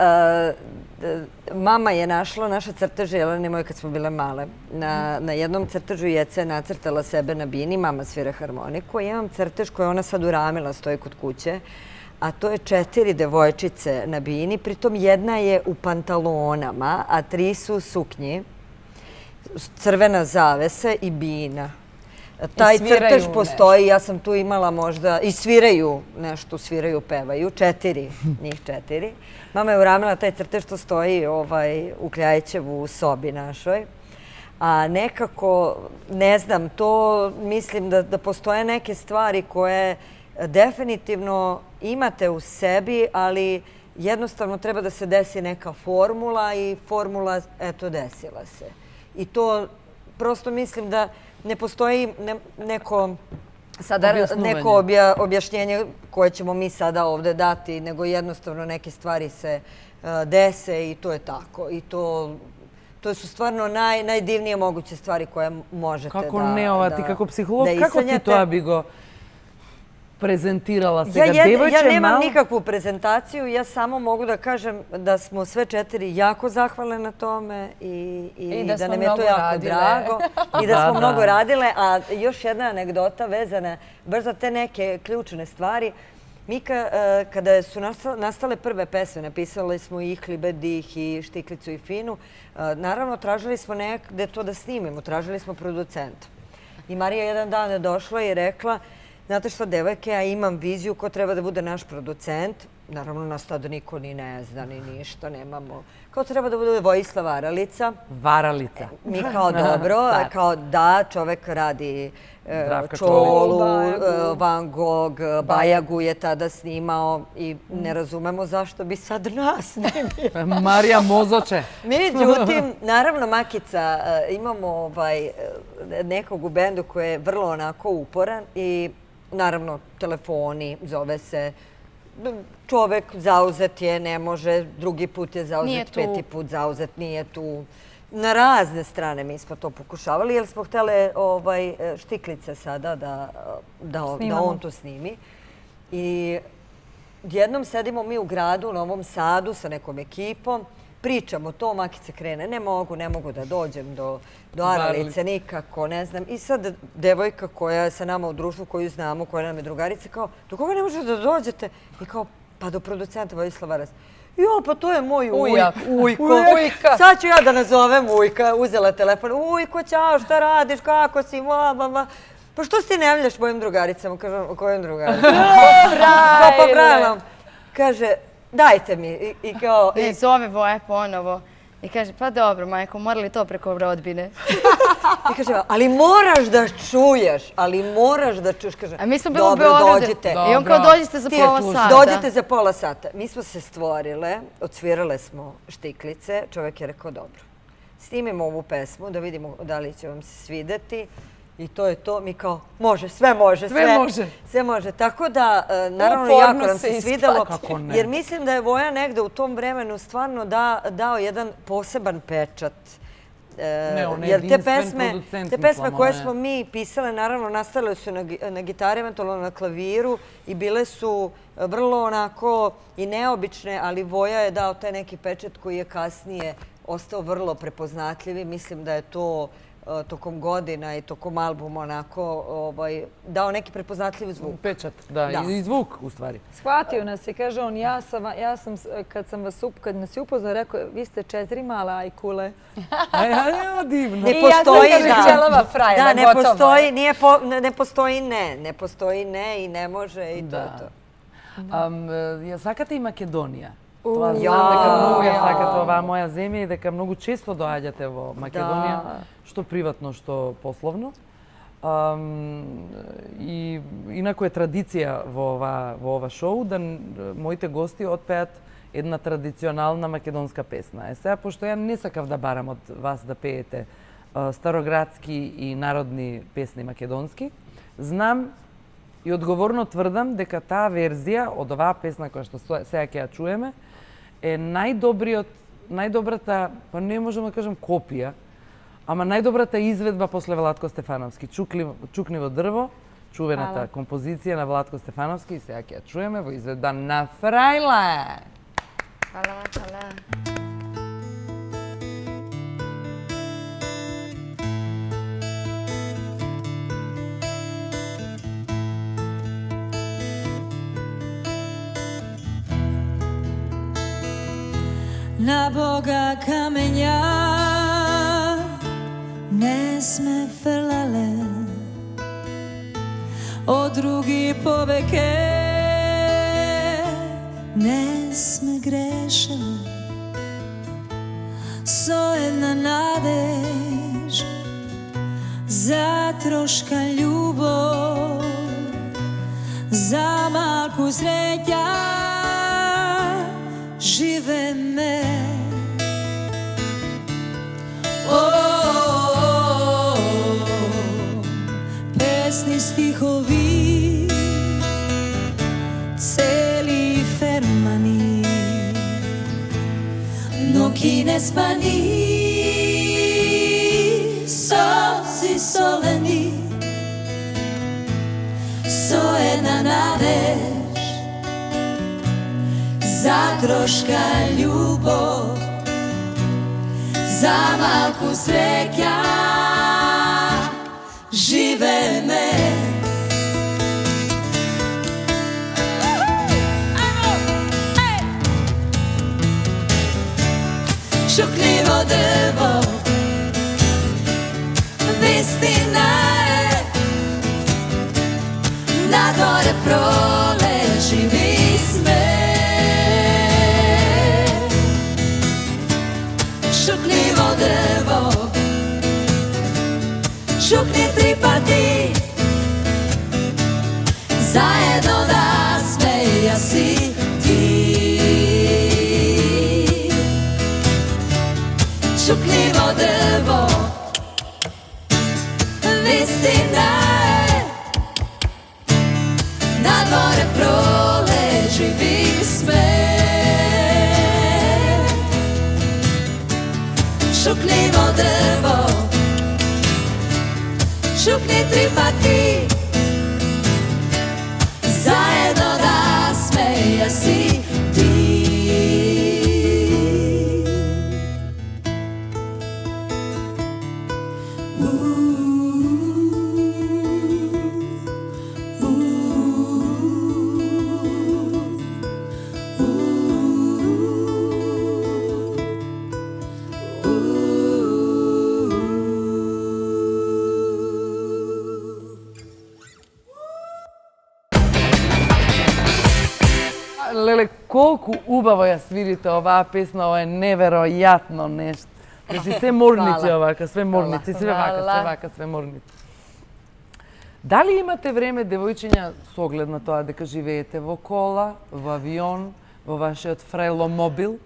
Mama je našla naše crteže, Jelena i moje kad smo bile male. Na jednom crtežu Jeca je nacrtala sebe na bini, mama svira harmoniku. Ja imam crtež koji ona sad uramila, stoji kod kuće, a to je 4 devojčice na bini, pritom jedna je u pantalonama, a 3 su u suknji, crvena zavesa i bina. Taj crtež postoji, ja sam tu imala možda, i sviraju nešto, sviraju, pevaju, 4, njih 4. Mama je uramila taj crtež što stoji u Kljajićevu sobi našoj. A nekako, ne znam, to mislim da postoje neke stvari koje definitivno imate u sebi, ali jednostavno treba da se desi neka formula i formula, eto, desila se. I to prosto mislim da ne postoji neko objašnjenje koje ćemo mi sada ovde dati, nego jednostavno neke stvari se dese i to je tako. I to su stvarno najdivnije moguće stvari koje možete da... Kako ne ova ti, kako psiholog, kako ti to bi go prezentirala сега? Ja nemam nikakvu prezentaciju, ja samo mogu da kažem da smo sve 4 jako zahvalne na tome i da nam je to jako drago i da smo mnogo radile. A još jedna anegdota vezana baš za te neke ključne stvari. Mi kada su nastale prve pesme, napisali smo i Hlibedih i Štiklicu i Finu, naravno tražili smo negde to da snimimo, tražili smo producenta. I Marija jedan dan je došla i rekla: znate što, devojke, ja imam viziju ko treba da bude naš producent. Naravno, nas tada niko ni ne zna, ni ništa, nemamo. Ko treba da bude Vojislav Varalica. Varalica. Mi kao dobro, kao da, čovek radi Čolu, Van Gogh, Bajagu je tada snimao i ne razumemo zašto bi sad nas snimio. Marija Mozoče. Međutim, naravno, Makica, imamo nekog u bendu koji je vrlo onako uporan i naravno, telefoni, zove se, čovek zauzet je, ne može, drugi put je zauzet, 5. put zauzet, nije tu. Na razne strane mi smo to pokušavali, jer smo htjeli Štiklice sada da on to snimi. I jednom sedimo mi u gradu, u Novom Sadu, sa nekom ekipom, pričamo to, Makica krene, ne mogu da dođem do Aralice, nikako, ne znam. I sad devojka koja je sa nama u društvu, koju znamo, koja nam je drugarica, kao, do koga ne možete da dođete? I kao, pa do producenta Vojislava Varalica. Jo, pa to je moj Ujka. Sad ću ja da nazovem Ujka. Uzela telefon. Ujko, ćao, šta radiš, kako si, mama? Pa što si ti ne javljaš mojim drugaricama? Kažem, o kojim drugaricama? Pa pravilno. Kaže, dajte mi. Ne, zove Voje ponovo. I kaže, pa dobro, majko, morali to preko rodbine. I kaže, ali moraš da čuješ, Kaže, a mi smo bili u dobro, Beogradu. dođite. I on kao dođete za pola sata. Dođete za pola sata. Mi smo se stvorile, odsvirale smo štiklice, čovjek je rekao, dobro, snimimo ovu pesmu da vidimo da li će vam se svideti. I to je to, mi kao, može, sve može. Sve može. Tako da, naravno, jako nam se svidelo. Jer mislim da je Voja negde u tom vremenu stvarno dao jedan poseban pečat. Jer te pesme koje smo mi pisale, naravno, nastale su na gitari, eventualno na klaviru i bile su vrlo onako i neobične, ali Voja je dao taj neki pečat koji je kasnije ostao vrlo prepoznatljiv i mislim da je to tokom godina i tokom albuma onako dao neki prepoznatljiv zvuk. Pečat, da, i zvuk u stvari. Shvatio nas i kaže on, ja sam, kad nas je upoznao, rekao, vi ste 4 male ajkule. Divno. Ne postoji ne postoji ne i ne može i to je to. Ја сакате и Македонија? Тоа знам дека многу ја сакате оваа моја земја и дека многу често доаѓате во Македонија, што приватно, што пословно. И инаку е традиција во ова шоу да моите гости отпеат една традиционална македонска песна. Сега, пошто ја не сакав да барам од вас да пеете староградски и народни песни македонски, знам и одговорно тврдам дека таа верзија од оваа песна која што сега ќе ја чуеме е најдобрата, па не можам да кажам копија, ама најдобрата изведба после Владко Стефановски. Чукливо дрво, чувената композиција на Владко Стефановски и сега ќе ја чуеме во изведба на Фрајла. Хала. Na Boga kamenja ne sme frlale, od drugi poveke ne sme grešale. So jedna nadež, za troška ljubov, za malku sreća žive me. Pesni stihovi, celi fermani, noki nespani, sozi soleni, so jedna nadež, za troška ljubov, za malku sreća žive me. Šukljivo drvo, vistina je, na gore proleži visme. Šukljivo drvo, šukni 3 pati, zajedno da smeja si ti. Šukljivo drvo, vistina je, na dvore proleži visme. Šukljivo drvo, šukni 3 pati, zajedno da smeja si ti. Колку убаво ја свирите оваа песна, ова е неверојатно нешто. Значи се морници овака, све морници, све вака, све морници. Дали имате време, девојчиња, со оглед на тоа дека живеете во кола, во авион, во вашиот фреломобил?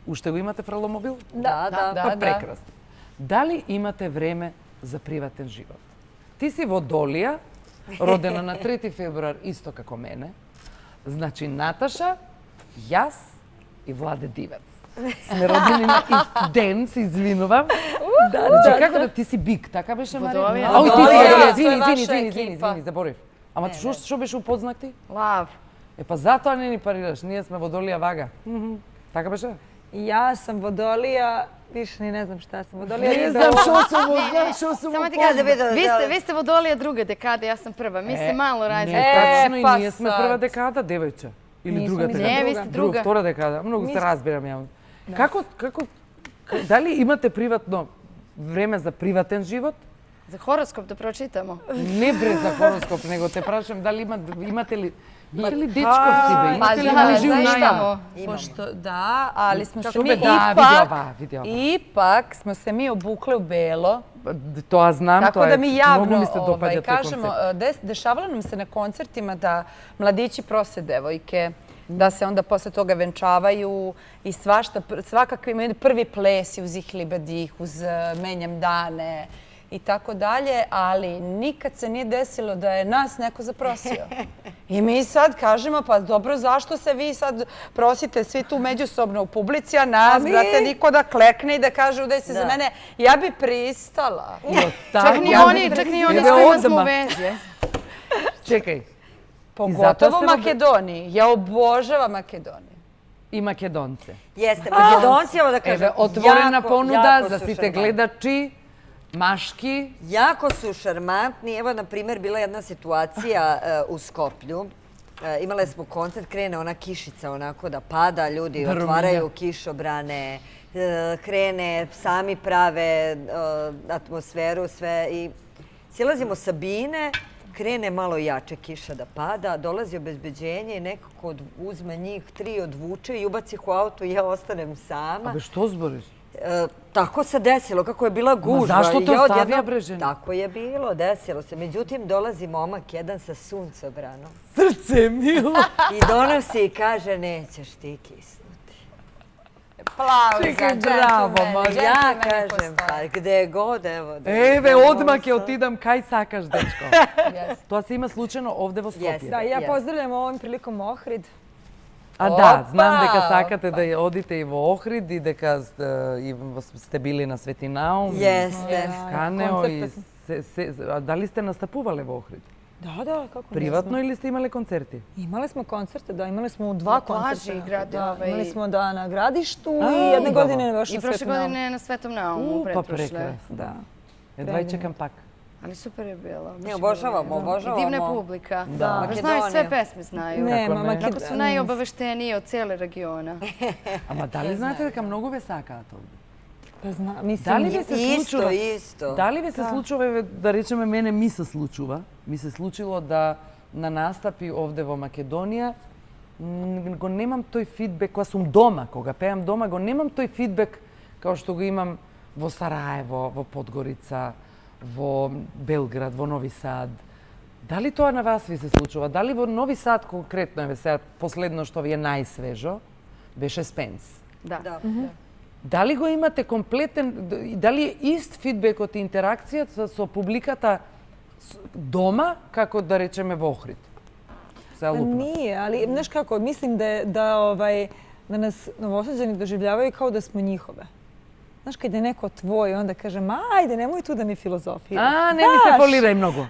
Уште го имате фреломобил? Да. Па прекрасно. Дали имате време за приватен живот? Ти си во Долија, родена на 3 февруар, исто како мене. Значи Наташа, јас и Владе Дивец. Сме родени на ист ден, се извинувам. Значи како да ти си бик, така беше Марија? Ау, ти си, извини, заборив. Ама што беше упознак ти? Лав. Е па затоа не ни парираш, ние сме во Долија Вага. Така беше? Ja sam Vodolija, više ni ne znam šta sam Vodolija. Ne znam što su mu Samo ti kažem, vi ste Vodolija druga dekada, ja sam prva. Mi se malo različimo. Ne, tačno i nije sme prva dekada, devojča. Ili druga dekada. Ne, vi ste druga. Втора dekada. Mnogo se razbiram ja. Kako, da li imate privatno vreme za privaten život? Za horoskop da pročitamo? Ne bre za horoskop, nego te prašam da li imate li dečkovci, be? Imate li mlađi u najavu? Pošto da, ali smo se mi ipak smo se mi obukle u belo. To znam, tako da mi javno kažemo, dešavalo nam se na koncertima da mladići prose devojke, da se onda posle toga venčavaju i svakakve imaju prvi ples uz ih libadih, uz menjam dane i tako dalje, ali nikad se nije desilo da je nas neko zaprosio. I mi sad kažemo, pa dobro, zašto se vi sad prosite svi tu međusobno u publici, a nas, brate, niko da klekne i da kaže udaj se za mene, ja bi pristala. Čak ni oni s kojima smo u vezi. Čekaj. Pogotovo Makedoniji. Ja obožavam Makedoniju. I Makedonce. Jeste, Makedonci, evo da kažem, otvorena ponuda za svi te gledači. Maški. Jako su šarmantni. Evo, na primjer, bila jedna situacija u Skoplju. Imali smo koncert, krene ona kišica onako da pada, ljudi otvaraju kišobrane, krene, sami prave atmosferu, sve. I silazimo sa bine, krene malo jače kiša da pada, dolazi obezbeđenje i nekako uzme njih 3, odvuče i ubaci ih u auto i ja ostanem sama. A što zboriš? Tako se desilo, kako je bila gužva. Ma zašto to stavija bre žena? Tako je bilo, desilo se. Međutim, dolazi momak jedan sa suncobranom. Srce milo! I donosi i kaže, nećeš ti kisnuti. Čekaj, bravo, ja kažem, pa gde god, evo. Eve, odmah je otidam, kaj sakaš, dečko? To se ima slučajno ovde vo Skopje. Da, ja pozdravljam ovom prilikom Ohrid. A da, znam deka sakate da odite i vo Ohrid i deka ste bili na Sveti Naum. Jeste. Skaneo i... Da li ste nastapuvali vo Ohrid? Da, kako ne. Privatno ili ste imali koncerti? Imali smo koncerte, da. Imali smo 2 koncerta. Imali smo da na Gradištu i jedne godine baš na Svetom Naumu. I prošle godine na Svetom Naumu, pretprošle. Pa prekrasno. Jedva čekam pak. Ali super je bilo. Ne, obožavamo. I divna je publika. Da. Znaju, sve pesme znaju. Kako su najobavešteniji od cijele regiona. Ama da li znate da mnogo ve sakate ovde? Pa znam, mislim, isto. Da li vi se slučува, da rečeme mene mi se slučува, mi se slučilo da na nastapi ovde vo Makedonija go nemam toj feedback, koja sam doma, koga pejam doma, go nemam toj feedback kao što ga imam vo Sarajevo, vo Podgorica, vo Belgrad, vo Novi Sad. Da li to na vas vi se slučува? Da li vo Novi Sad konkretno, evo sad, posledno što je najsvežo, beše Spence? Da. Da li go imate kompletan, da li je ist feedback od interakcija sa publikata doma, kako da rečeme vo Ohrid? Nije, ali znaš kako, mislim da nas Novosađani doživljavaju kao da smo njihove. Znaš, kad je neko tvoj, onda kaže, ajde, nemoj tu da mi filozofiraš. Ne mi se foliraj mnogo.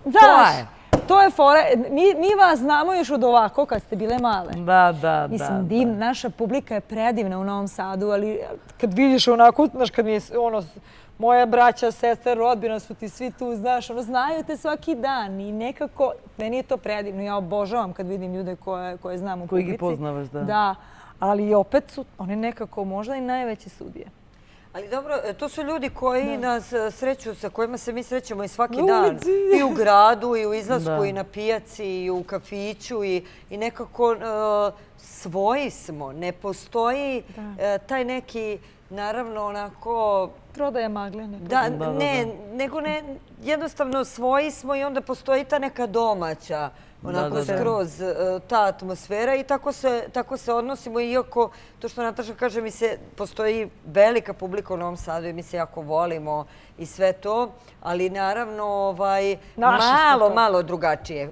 To je fora. Mi vas znamo još od ovako kad ste bile male. Da. Mislim, naša publika je predivna u Novom Sadu, ali kad vidiš onako, znaš, kad mi je moja braća, sestra, rodbina su ti svi tu, znaš, znaju te svaki dan i nekako, meni je to predivno. Ja obožavam kad vidim ljude koje znam u publici. Koji ih poznavaš, da. Da, ali opet su oni nekako možda i najveće sudije. Ali dobro, to su ljudi koji nas sreću, sa kojima se mi srećemo i svaki dan. I u gradu, i u izlasku, i na pijaci, i u kafiću, i nekako svoji smo. Ne postoji taj neki, naravno, onako... Prodaja magle. Nego jednostavno svoji smo i onda postoji ta neka domaća, onako skroz ta atmosfera i tako se odnosimo. Iako, to što Nataša kaže, postoji velika publika u Novom Sadu i mi se jako volimo i sve to, ali naravno malo drugačije.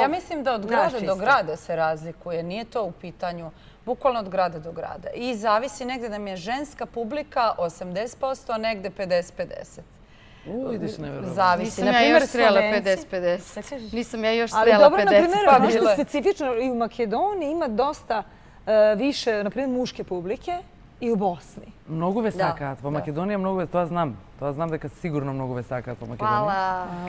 Ja mislim da od grada do grada se razlikuje, nije to u pitanju. Bukvalno od grada do grada. I zavisi negde da mi je ženska publika 80%, a negde 50-50. Vidiš, nevjerovatno. Zavisi. Nisam ja još srela 50-50. Nisam ja još srela 50-50. Ali dobro, na primjer, nešto specifično i u Makedoniji ima dosta više, na primjer, muške publike i u Bosni. Mnogo vesaka. Po Makedoniji je mnogo vesaka. To znam. To znam da je sigurno mnogo vesaka po Makedoniji.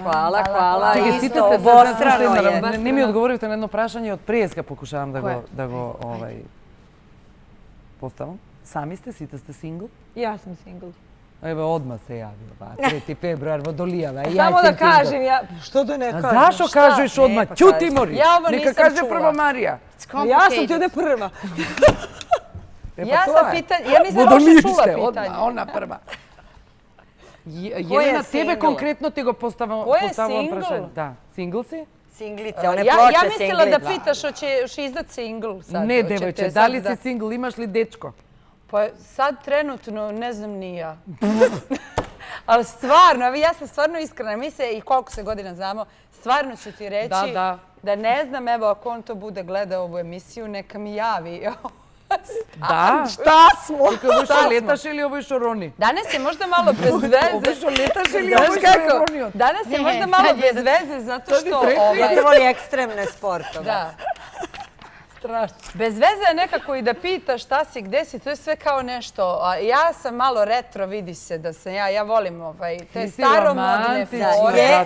Hvala. Isto obostrano je. Ne mi odgovorite na jedno prašanje od prijeska, pokušavam da go postavam. Sami ste, sita ste single? Ja sam single. Evo, odmah se javio. 3. februar, Vodolijava. Samo da kažem, što da ne kažem? Zašto kažeš odmah? Ćuti, Mori. Neka kaže prva Marija. Ja sam ti ovdje prva. Ja nisam loše čula pitanje. Ona prva. Jelena, tebe konkretno ti go postavila prašanje. Da, single si? Singlice, one ploče Ja mislila da pitaš hoćeš izdat single sad. Ne, devojče, da li si single, imaš li dečko? Pa sad trenutno ne znam ni ja. Ali stvarno, ja sam stvarno iskrena. Mi se i koliko se godina znamo, stvarno ću ti reći da ne znam, evo ako on to bude gledao ovu emisiju, neka mi javi. Da? Šta smo? Ovo išao letaš ili ovo išao Roni? Danas je možda malo bez veze. Ovo išao letaš ili ovo išao Roni? Danas je možda malo bez veze zato što... Ja voli ekstremne sportove. Da. Bez veze je nekako i da pitaš šta si, gde si, to je sve kao nešto. Ja sam malo retro, vidi se da sam ja volim te staromodne fore.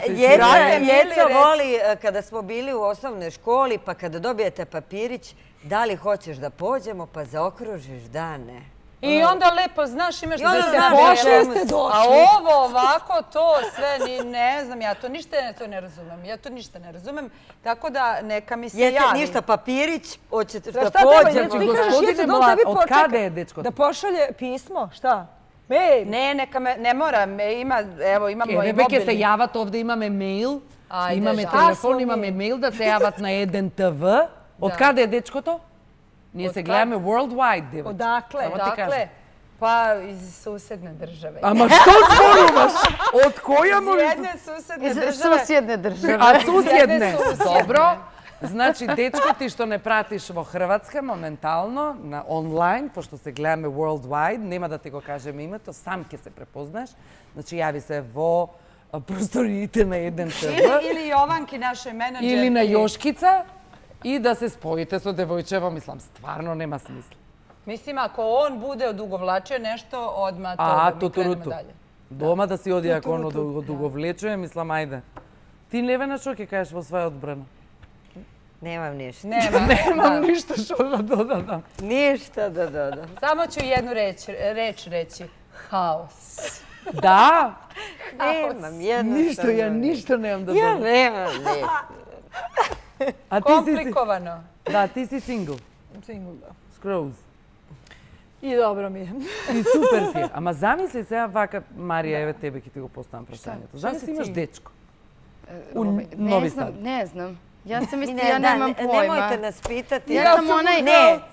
Jeca voli kada smo bili u osnovnoj školi, pa kada dobijete papirić, da li hoćeš da pođemo, pa zaokružiš dane. I onda lepo znaš, imaš da ste pošli. A ovo ovako, to sve, ne znam, ja to ništa ne razumem. Tako da neka mi se javi. Ništa, papirić, hoćete da pođemo. Gospodine Mlad, od kada je dečko? Da pošalje pismo, šta? Ne, neka me, ne mora, ima moj mobilni. Rebeke se javat, ovdje imam e-mail, imam telefon, imam e-mail da se javat na 1TV. Od kada je dečko to? Nije se gledame worldwide, djevojče. Odakle? Pa iz susedne države. Ama što sporumaš? Od koja mu... Iz jedne susedne države. Susjedne države. A susjedne? Dobro. Znači, dečko ti što ne pratiš vo Hrvatske momentalno, online, pošto se gledame worldwide, nema da ti go kažem ime, to sam ke se prepoznaš. Znači, javi se vo prostorijite na 1TV. Ili Jovanki, našoj menadžerki. Ili na Joškica. I da se spojite sa devojčevom, mislim, stvarno nema smisla. Mislim, ako on bude odugovlačio nešto, odmah to da mi krenemo dalje. Doma da si odi ako on odugovlečuje, mislim, ajde. Ti Nevena što ke kažeš vo svoje odbrana? Nemam ništa. Nemam ništa što da dodam. Ništa da dodam. Samo ću jednu reč reći. Haos. Da? Nemam jednostavno. Ništa, ja ništa nemam da dodam. Ja nemam ništa. Komplikovano. Da, ti si single. Single, da. Skroz. I dobro mi je. I super ti je. Ama zamisli se, vaka, Marija, evo tebe ki ti go postavam prašanje. Zamisli imaš dečko. U Novi Sad. Ne znam. Ja sam mislila, ja nemam pojma. Nemojte nas pitati.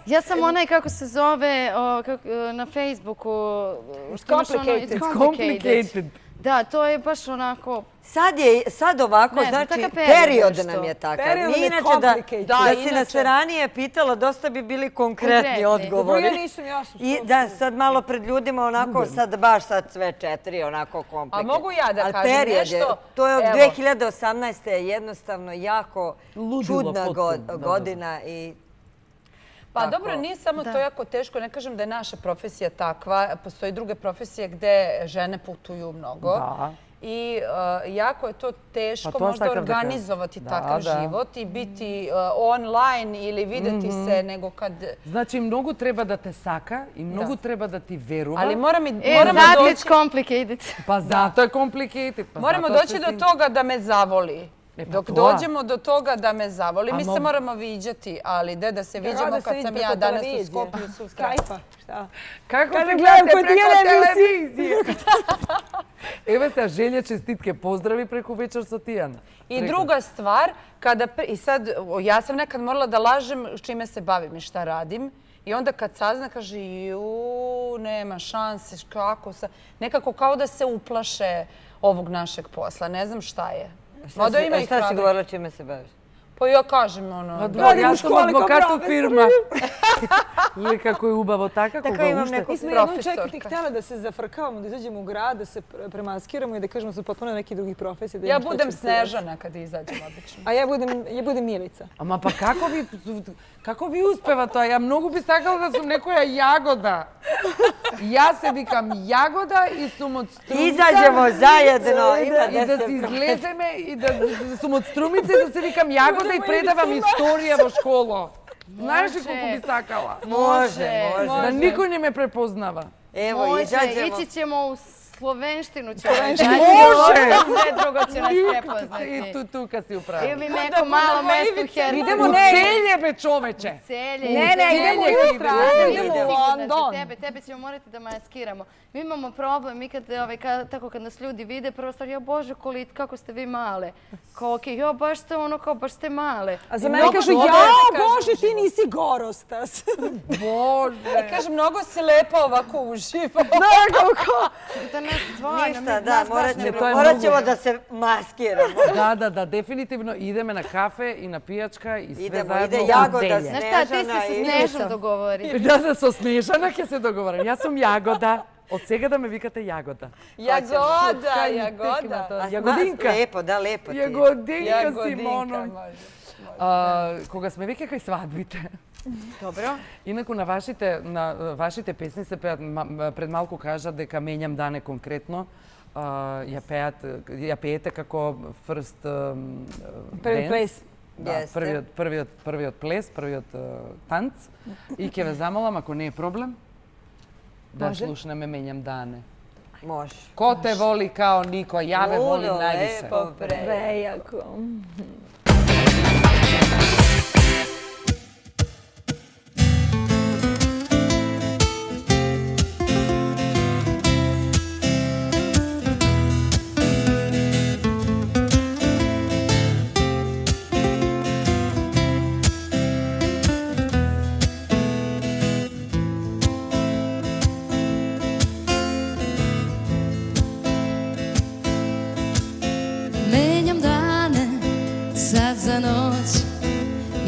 Ja sam onaj, kako se zove, na Facebooku. It's complicated. Da, to je baš onako... Sad ovako, znači, period nam je takav. Mi inače da si nas ranije pitala, dosta bi bili konkretni odgovori. Ja nisam jasno. I da, sad malo pred ljudima onako, sad sve 4, onako komplike. A mogu ja da kažem nešto? To je od 2018. jednostavno jako čudna godina i... Pa dobro, nije samo to jako teško. Ne kažem da je naša profesija takva. Postoji druge profesije gde žene putuju mnogo. i jako je to teško Pa to možda sad kad da kažem. organizovati Da, takav da. život i biti online ili videti se nego kad... Znači, mnogo treba da te saka i mnogo treba da ti verува. Ali moramo That doći... is complicated. Pa zato je complicated. Pa Moramo zato doći se do toga da me zavoli. E, pa Dok to. dođemo do toga da me zavoli, mi se mogu. moramo viđati, ali da se viđamo da se kad vidi sam preko ja danas u televizije. Skopju sutra. Skype-a, šta? Kako Kaže, se gledam gledate kod preko televizije. televizije? Evo se, Želja čestitke pozdravi preko Večer sa Tijana. I druga stvar, i sad, ja sam nekad morala da lažem čime se bavim i šta radim. I onda kad sazna, kaže, nema šanse, kako sa... Nekako kao da se uplaše ovog našeg posla. Ne znam šta je. Šta si govorila čime se baviš? Pa ja kažem, Ja sam advokat u firma. Ili kako je ubavo tako, kako ga ušte. Mi smo jednom čekati htjela da se zafrkavamo, da izađemo u grad, da se premaskiramo i da kažemo da su potpuno neki drugih profesija. Ja budem Snežana kad izađem obično. A ja budem Milica. Ama pa kako vi uspeva to? Ja mnogo bi sakala da sam nekoja Jagoda. Ja se vikam Jagoda i sum od strumica. Izađemo zajedno. I da si izlezeme i da sum od strumice i da se vikam Jagoda i predavam istorija vo školo. Znaš li koliko bi sakala? Može. Da niko ne me prepoznava. Evo, izađemo. Ići ćemo u slovenštinu. Može! Sve drugo će nas prepoznati. I tu kad si upravo. Ili neko malo mesto u Hercegovini. Idemo u Celje, be čoveče! Idemo u Australiju, idemo u London. Tebe ćemo morati da maskiramo. Mi imamo problem, mi kad nas ljudi vide, prvo stvar, jo Bože, kako ste vi male. Kao, okej, jo, baš ste baš ste male. A za mene kažu, jao Bože, ti nisi gorostas. Bože! Kaže, mnogo si lepa ovako uživo. Ništa, da, morat ćemo da se maskiramo. Da, definitivno ideme na kafe i na pijačka i sve zajedno. Ide Jagoda, Znaš šta, ti se sa Snežom dogovori. Da, so Snežana ke se dogovorim. Ja sam Jagoda. Od svega da me vikate Jagoda. Jagoda. Jagodinka. Lepo, da, lepo ti. Jagodinka Simono. Кога сме веќе кај свадбите. Добро. Инаку на вашите песни се пеат, пред малку кажа дека менјам дане конкретно. Ја пеете како first Први плес. Да, првиот плес, првиот танц. И ќе ве замолам, ако не е проблем, да слушнеме менјам дане. Може. Ко те воли као нико, ја ве волим највише. Прејако. Menjam dane sad za noć,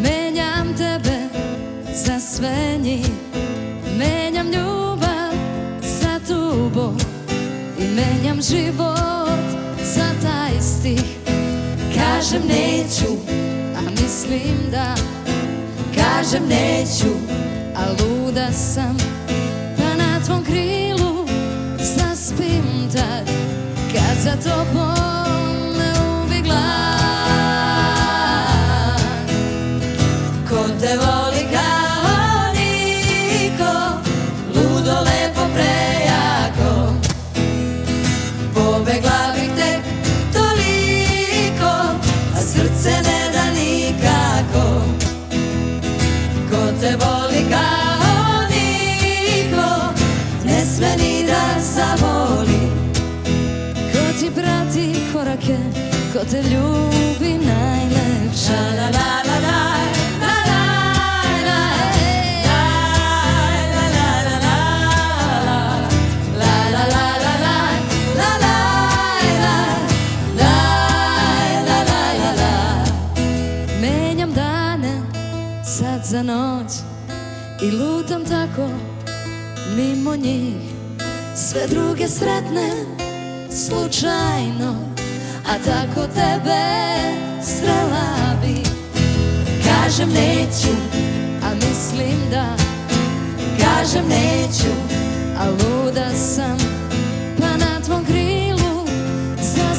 menjam tebe za sve njih, menjam ljubav za tubu i menjam život za taj stih. Kažem neću, a mislim da, kažem neću, a luda sam, pa na tvom krilu zaspim tad, kad za tobom me uvi glad. Ko te voli kao niko, ludo, lepo, prejako, pobegla bih tek toliko, a srce ne da nikako. Ko te voli kao niko, ne sme ni da zavoli. Ko ti prati korake, ko te ljubi najlepše. La la la la la, la la la, la la la la la, la la la la la, la la la. Menjam dane sad za noć i lutam tako mimo njih, sve druge sretnem slučajno, a tako tebe srela bi. Kažem neću, a mislim da, kažem neću, a luda sam, pa na tvom krilu zaspim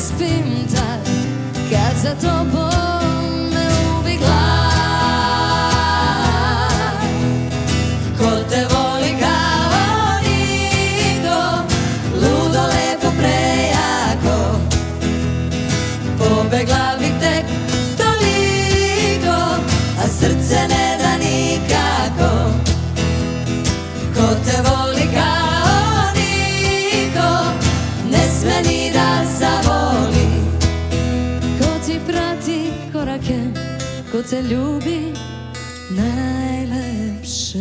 te ljubi najlepše.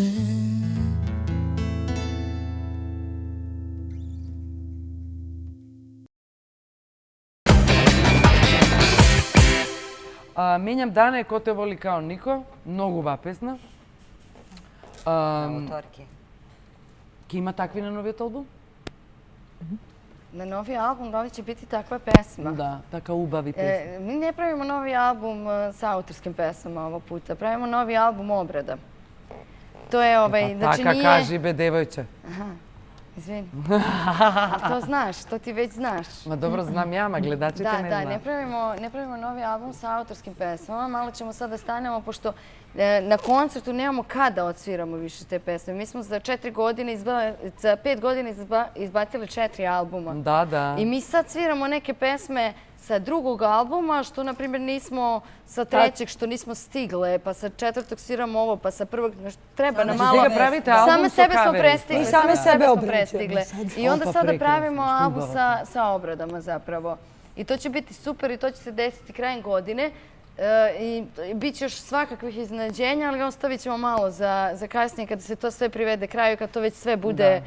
Менјам дане ко те воли као нико, многу убава песна. Autorki. Ке има такви на новиот албум? Na novi album da li će biti takva pesma? Da, така убави песни. Mi ne pravimo novi album sa autorskim pesama ovog puta. Pravimo novi album obrada. To je znači Така nije... кажи бе, девојче. Aha, izvini. To znaš, to ti već znaš. Ма добро, знам ја, ма гледачите не Da, знаат. ne pravimo novi album sa autorskim pesmama. Malo ćemo sad da stanemo, pošto na koncertu nemamo kada odsviramo više te pesme. Mi smo za 5 godina izbacili 4 albuma. Da. I mi sad sviramo neke pesme sa drugog albuma, što, na primjer, nismo sa trećeg, što nismo stigle, pa sa četvrtog sviramo ovo, pa sa prvog... Treba nam malo... Znači, pravite album Same sebe smo prestigli. Same sebe smo obrađujemo prestigli. I onda sada pravimo album sa obradama, zapravo. I to će biti super i to će se desiti krajem godine. I bit će još svakakvih iznenađenja, ali ostavit ćemo malo za kasnije kada se to sve privede kraju, kad to već sve bude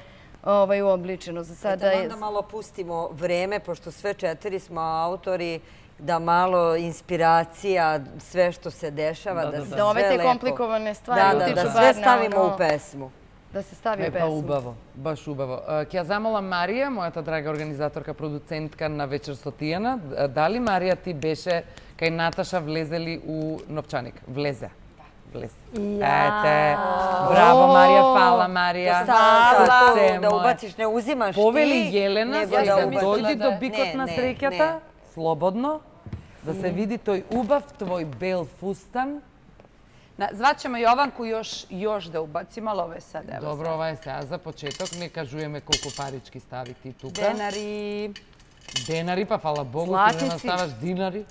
uobličeno. Za sada onda malo pustimo vreme, pošto sve 4 smo autori, da malo inspiracija, sve što se dešava, da se sve lepo... Da ove te komplikovane stvari utiču bar na... Da sve stavimo u pesmu. Da se stavi u pesmu. Па убаво, баш убаво. Ќе ја замолам Марија, мојата драга организаторка, продуцентка на вечер со Тијана. Дали Марија ти беше кај Наташа влезели у новчаник? Влезе. Ете, браво Марија, фала Марија. Да убациш, не узимаш ти. Повели Јелена, сега дојди до бикот на среќата, слободно, да се види тој убав твој бел фустан. Zvaćemo Jovanku još da ubacimo, ali ovo je sad. Dobro, ова е сега за почеток. Не кажуваме колку парички стави ти тука. Денari. Денari, па фала Богу, ти не наставаш динари.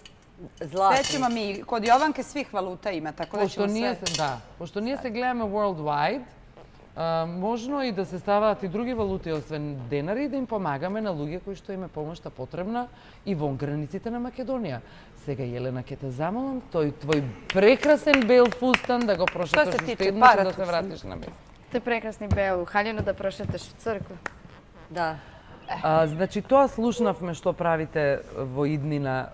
Sve ćemo mi, kod Jovanke svih valuta ima, tako da ćemo sve... Да, пошто ние се гледаме worldwide, можно и да се ставаат и други валути освен денари, да им помагаме на луѓе кои што им е помошта потребна и вон границите на Македонија. Сега, Јелена, ке те замолам, тој твој прекрасен бел фустан да го прошеташ уште еднаш и да се вратиш на место. Тој прекрасни бел, хаљено да прошеташ у црква. Да. Значи, тоа слушнавме што правите во иднина.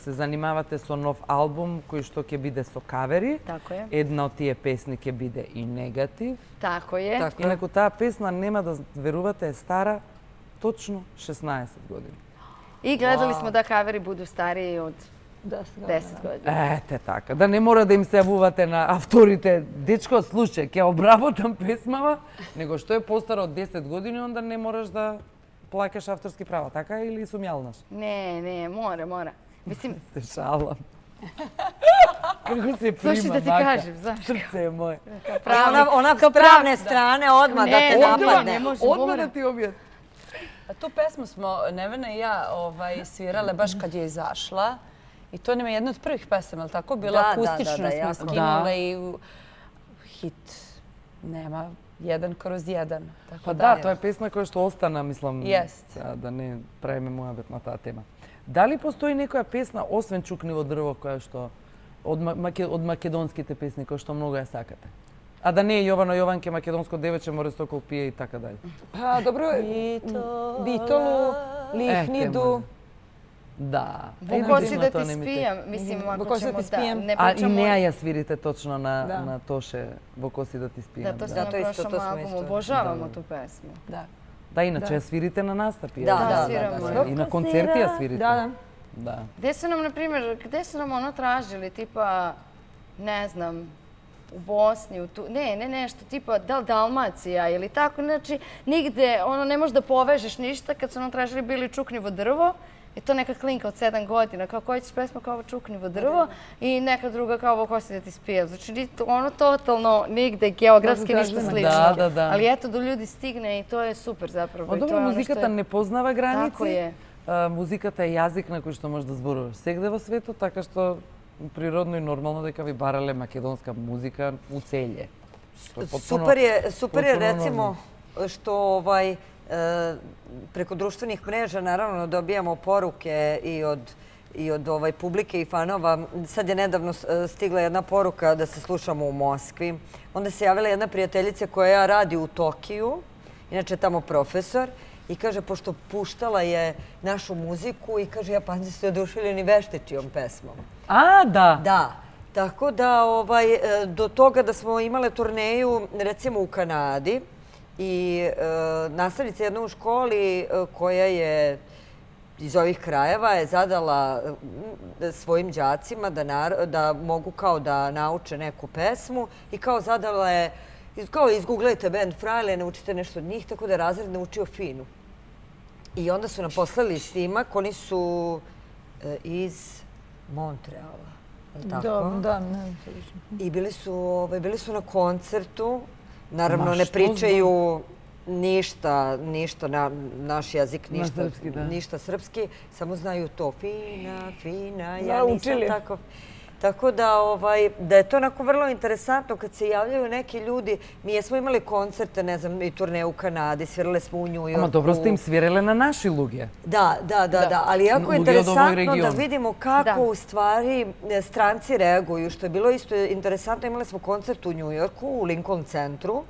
Се занимавате со нов албум кој што ќе биде со кавери. Тако е. Една од тие песни ќе биде и негатив. Тако е. Инаку таа песна, нема да верувате, е стара точно 16 години. И гледали смо да кавери буду старiji од 10 години. Ете така, да не мора да им се јавувате на авторите. Дечко, слушај, ќе обработам песмава, него што е постара од 10 години, онда не мораш да плакаш авторски права, така или сум јалнаш? Не, мора. Мислим... Се шалам. Како се прима, Слушай да ти кажем, знаš. Срце е моје. Ona s pravne strane odmah da te napadne. Odmah da ti objed. Tu pesmu smo Nevena i ja svirale baš kad je izašla. I to nam je jedna od prvih pesama, ali tako? Bila akustično smo skinule i hit nema 1/1. Pa da, to je pesma koja što ostana, mislim, Jest. da ne pravime moјабет на таа тема. Дали постои некоја песна, освен Чукниво дрво, која што од македонските песни, која што многу ја сакате? А да не е Јовано Јованке, македонско девече, море Сокол пие и така даје. Pa dobro, Bitolu, Lihnidu. Да. Vukosi da ti spijam, mislim, ako ćemo da ne А и pričamo... неа ја свирите точно на Тоше, во коси да ти спијам. Da, to smo na prošlom albumu, obožavamo tu pesmu. Да, иначе ја свирите на настапи. Da, sviramo. И на концерти ја свирите. Da. Gde su nam, na primjer, gde su nam ono tražili, tipa, ne znam, u Bosni, ne, nešto, tipa, da li Dalmacija ili tako, znači, nigde, ono, ne možeš da povežeš ništa kad su nam tražili Bili Čuknivo drvo, i to neka klinka od 7 godina, kao koja ćeš pesma kao Čuknivo drvo i neka druga kao Vukosi da ti spijem. Znači, ono totalno nigde geografski ništa slično. Ali eto, do ljudi stigne i to je super zapravo. Dobro, музиката не познава граници. Tako je. Музиката е јазик на кој што можеш да зборуваш сегде во светот, така што природно и нормално дека ви барале македонска музика у целје. Super je recimo što preko društvenih mreža naravno dobijamo poruke i od i od publike i fanova. Sad je nedavno stigla jedna poruka da se slušamo u Moskvi. Onda se javila jedna prijateljica koja radi u Tokiju, inače tamo profesor, i kaže, pošto puštala je našu muziku i kaže, Japanci su oduševljeni Veštečijom pesmom. A, da? Da. Tako da, do toga da smo imale turneju, recimo u Kanadi, i nastavnica jedna u školi koja je iz ovih krajeva je zadala svojim đacima da mogu kao da nauče neku pesmu i kao zadala je, kao izgooglajte band Frajle, naučite nešto od njih, tako da je razred naučio finu. I onda su nam poslali snimak, oni su iz Montreala, je li tako? Da. I bili su na koncertu, naravno ne pričaju ništa naš jezik, ništa srpski, samo znaju to fina, ja nisam tako. Tako da je to onako vrlo interesantno kad se javljaju neki ljudi. Mi jesmo imali koncerte, ne znam, i turneje u Kanadi, svirale smo u New Yorku. Ama dobro ste im svirale na naši luge. Da, ali jako je interesantno da vidimo kako u stvari stranci reaguju, što je bilo isto interesantno. Imali smo koncert u New Yorku, u Lincoln centru.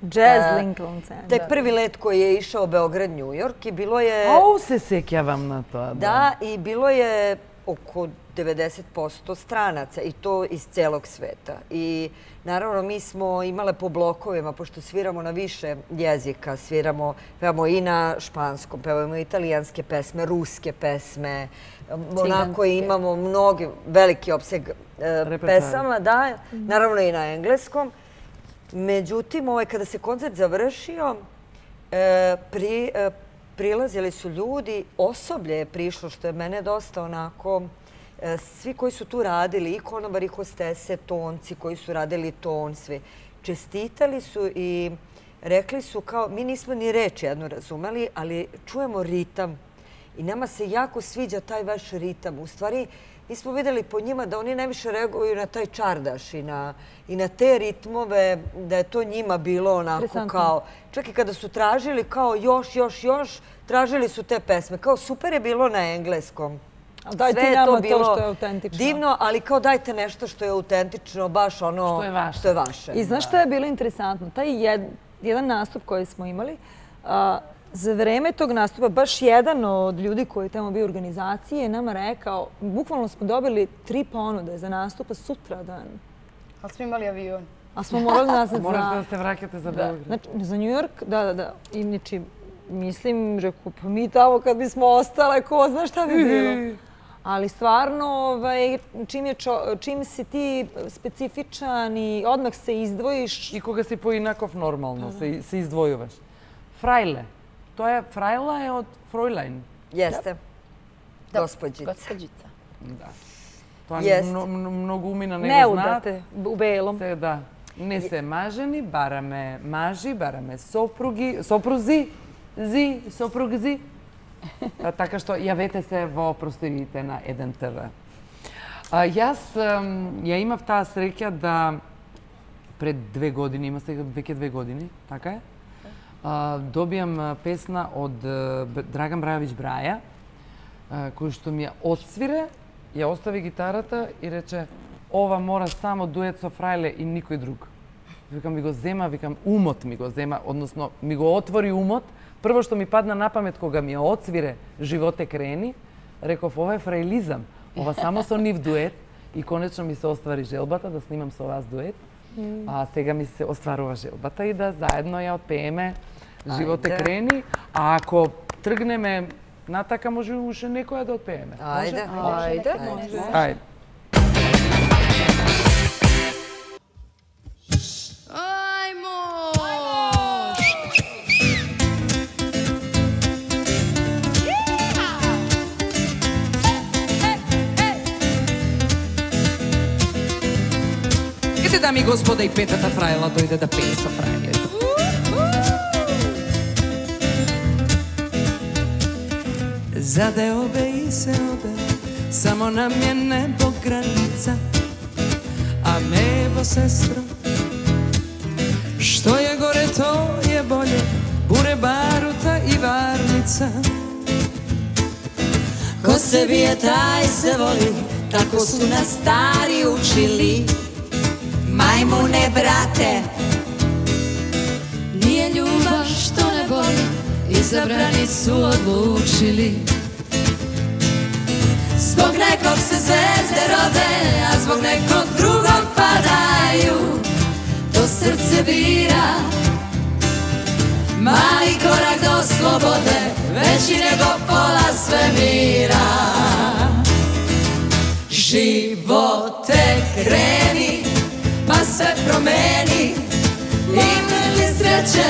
Jazz Lincoln centru. Taj prvi let koji je išao Beograd-New York i bilo je... Au, se sekjavam na to. Da, i bilo je oko 90% stranaca i to iz celog sveta. I naravno mi smo imale po blokovima, pošto sviramo na više jezika, pevamo i na španskom, pevamo italijanske pesme, ruske pesme, onako imamo mnogi, veliki opseg pesama, da, naravno i na engleskom. Međutim, kada se koncert završio, prilazili su ljudi, osoblje je prišlo, što je mene dosta onako, svi koji su tu radili, i konobari, i hostese, tonci koji su radili ton, svi, čestitali su i rekli su kao, mi nismo ni reč jednu razumeli, ali čujemo ritam i nama se jako sviđa taj vaš ritam. U stvari, mi smo videli po njima da oni najviše reaguju na taj čardaš i na te ritmove, da je to njima bilo onako kao... Čak i kada su tražili kao još, tražili su te pesme. Kao super je bilo na engleskom. Dajte nama to što je autentično. Divno, ali kao dajte nešto što je autentično, baš ono što je vaše. I znaš što je bilo interesantno? Taj jedan nastup koji smo imali, za vreme tog nastupa baš jedan od ljudi koji je tamo bio u organizaciji je nama rekao, bukvalno smo dobili 3 ponude za nastupa sutradan. Ali smo imali avion. A smo morali nazad za... Morate da se vrakete za Beograd. Znači, za New York, da. Inači, mislim, rekao, pa mi tamo kad bismo ostale, ko zna šta bi bilo. Ali stvarno, čim si ti specifičan i odmah se izdvojiš... I koga si poinakov normalno, se izdvojuvaš. Frajle. To je, Frajla je od Frojlein. Jeste. Gospođica. Gospođica. Da. To je mnogo umina nego ne udate u belom. Da. Ne se maženi, barame maži, barame sopruzi, soprugzi. Така што јавете се во просторите на 1TV. Јас ја имав таа среќа да пред 2 години, има сега веќе 2 години, така е, добијам песна од Драган Брајовиќ Браја, кој што ми ја отсвире, ја остави гитарата и рече, ова мора само дует со Фрајле и никој друг. Викам, ми го зема, умот ми го зема, односно ми го отвори умот. Прво што ми падна на памет кога ми ја отсвире Животе крени, реков, ова е фрајлизам, ова само со нив дует и конечно ми се оствари желбата да снимам со вас дует. А сега ми се остварува желбата и да заедно ја отпееме Животе крени, а ако тргнеме натака може уште некоја да отпееме. Ајде. Dame i gospoda, i petata Frajla dojde da pije sa Frajlom. Zadeobe i seobe, samo nam je nebo granica, a nebo, sestro, što je gore to je bolje, bure, baruta i varnica. Ko ko se bije taj se voli, tako su nas stari učili. Majmune brate, Nije ljubav što ne boli, izabrani su odlučili. zbog nekog se zvezde rode, a zbog nekog drugog padaju. To srce bira mali korak do slobode, veći nego pola svemira. Živote kreni, pa sve promeni. Imali sreće,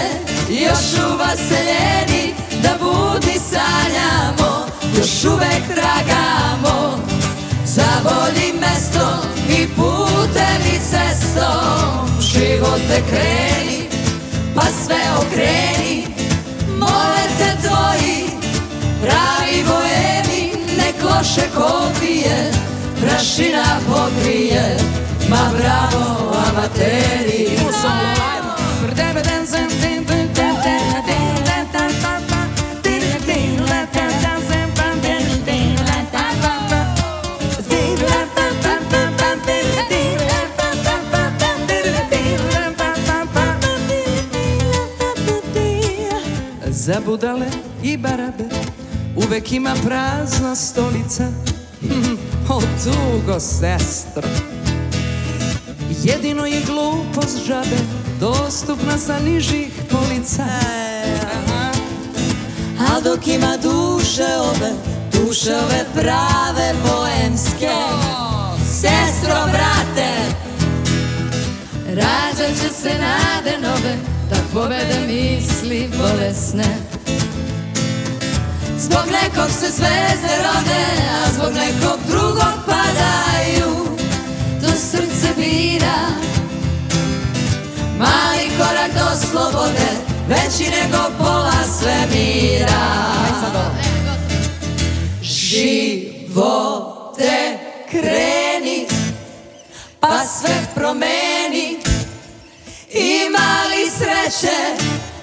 još uvaseljeni, da budni sanjamo, još uvek tragamo za boljim mestom i putem i cestom. Živote kreni, pa sve okreni, mole te tvoji pravi boemi, nek loše kopije prašina pokrije. Ma bravo amateri. Za budale i barabe uvek ima prazna stolica. O tugo, sestro, jedino je glupost žabe dostupna sa nižih polica. Al dok ima duše ove prave boemske, sestro, brate, Rađat će se nade nove, da pobede misli bolesne. zbog nekog se zvezde rode, a zbog nekog drugog padaju. To srce bira mali korak do slobode, veći nego pola svemira. Živote kreni, pa sve promeni. Imali sreće,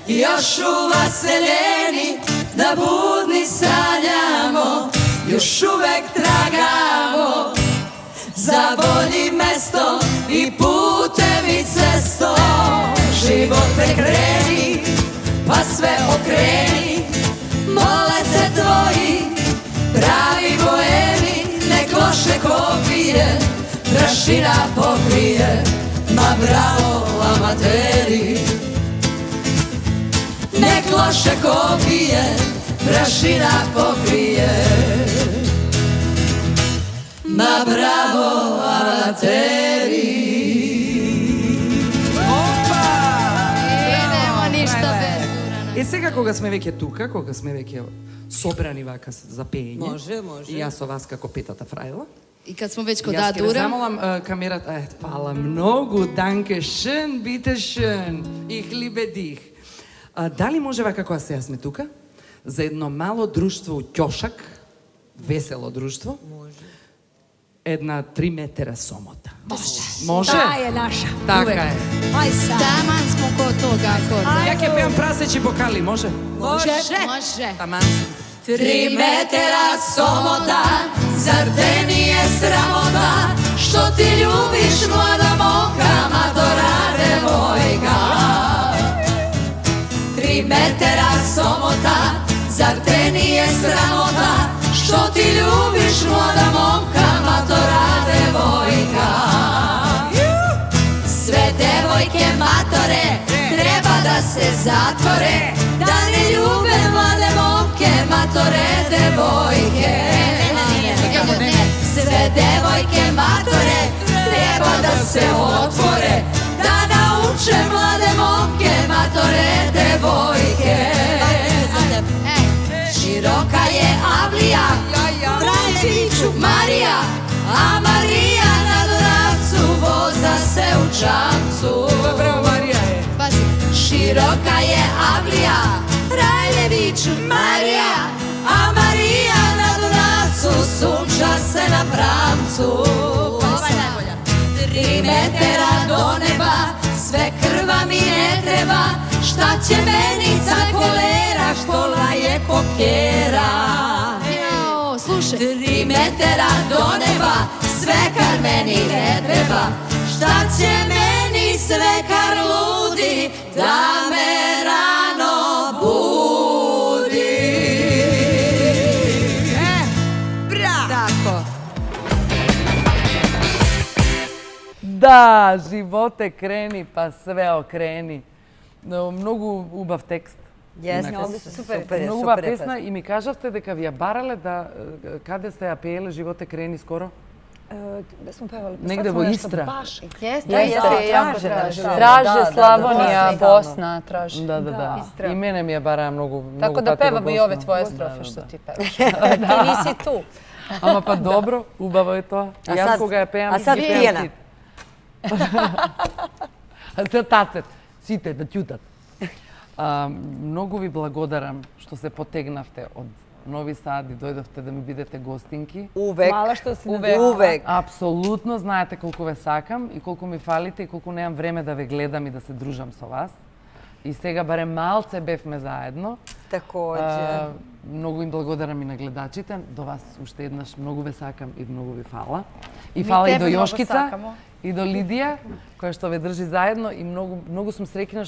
još uvaseljeni, da budni sanjamo, još uvek tragamo za boljim mestom i putem i cestom. Živote kreni, pa sve okreni, mole te tvoji pravi boemi, nek loše kopije prašina pokrije. Ma bravo amateri, nek loše kopije prašina pokrije. Ma bravo amateri. Nema ništa bez Urana. I сега кога сме веќе тука, кога сме веќе собрани вака за пење. Може. И јас со вас како петата фрајла. I kad smo već kod Јас ќе Adura, замолам камерата. Фала многу, данке шен, бите шен. Ich liebe dich. Дали може вака кога сега сме тука за едно мало друштво у ќошак, весело друштво? Може. Една 3 метра сомота. Može. Ta je naša. Така е. Aj sad. taman smo kod toga akorda. Ја ќе пеам прасечи бокали, може? Može. Таман. 3 metera somota, zar te nije sramota, što ti ljubiš mlada momka, matora devojka. 3 metera somota, zar te nije sramota, što ti ljubiš mlada momka, matora devojka. Sve devojke matore treba da se zatvore, da ne ljube mlade momke, matore devojke. Sve devojke matore treba da se otvore, da nauče mlade momke, matore devojke. Široka je Avlija, Marija, a Marija na Doravcu voza se u čamcu. Pazi. Široka je Avlija, Rajlević, Marija, a Marija na Dunavcu sunča se na pramcu. 3 metera do neba, sve krva mi ne treba, šta će meni za kolera što laje kokera. Slušaj. tera do neba, svekar meni ne treba. Šta će meni svekar ludi, da me rano budi. Tako. Da, živote kreni pa sve okreni. Mnogo ubav tekst. Mnogo ubav pesma i mi kažavte дека ви ја барале да каде сте ја пееле Животе крени скоро? Da smo pevali. Negde во Истра. Traže Slavonija, Bosna, traže. Da. I mene mi je bara mnogo Tako da pevam i ove tvoje strofe što ti pevaš. Ti nisi tu. Ама па добро, убаво е тоа. Јас кога ја пеам, а сад Тијана. А се тацет, сите да ќутат. Многу ви благодарам што се потегнавте од Нови Сад и дојдовте да ми бидете гостинки. Увек. Мала што си Увек. Апсолутно, знаете колку ве сакам и колку ми фалите и колку немам време да ве гледам и да се дружам со вас. И сега барем малце бевме заедно. Такоđe. Многу им благодарам и на гледачите. До вас уште еднаш многу ве сакам и многу ви фала. И фала и до Јошкица и до Лидија, која што ве држи заедно и многу сум среќна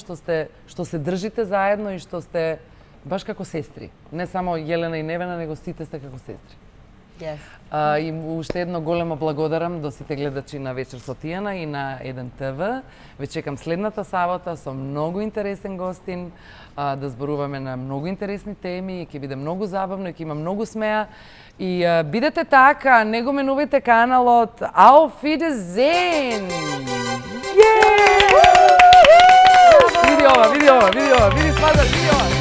што се држите заедно и што сте баш како сестри. Не само Јелена и Невена, него сите сте како сестри. Yes. И уште едно големо благодарам до сите гледачи на Вечер со Тијана и на 1 ТВ. Ве чекам следната сабота со многу интересен гостин, да зборуваме на многу интересни теми, ќе биде многу забавно и ќе има многу смеа. И бидете така, не го менувајте каналот. Auf Wiedersehen! Види ова, види Спазар, види ова.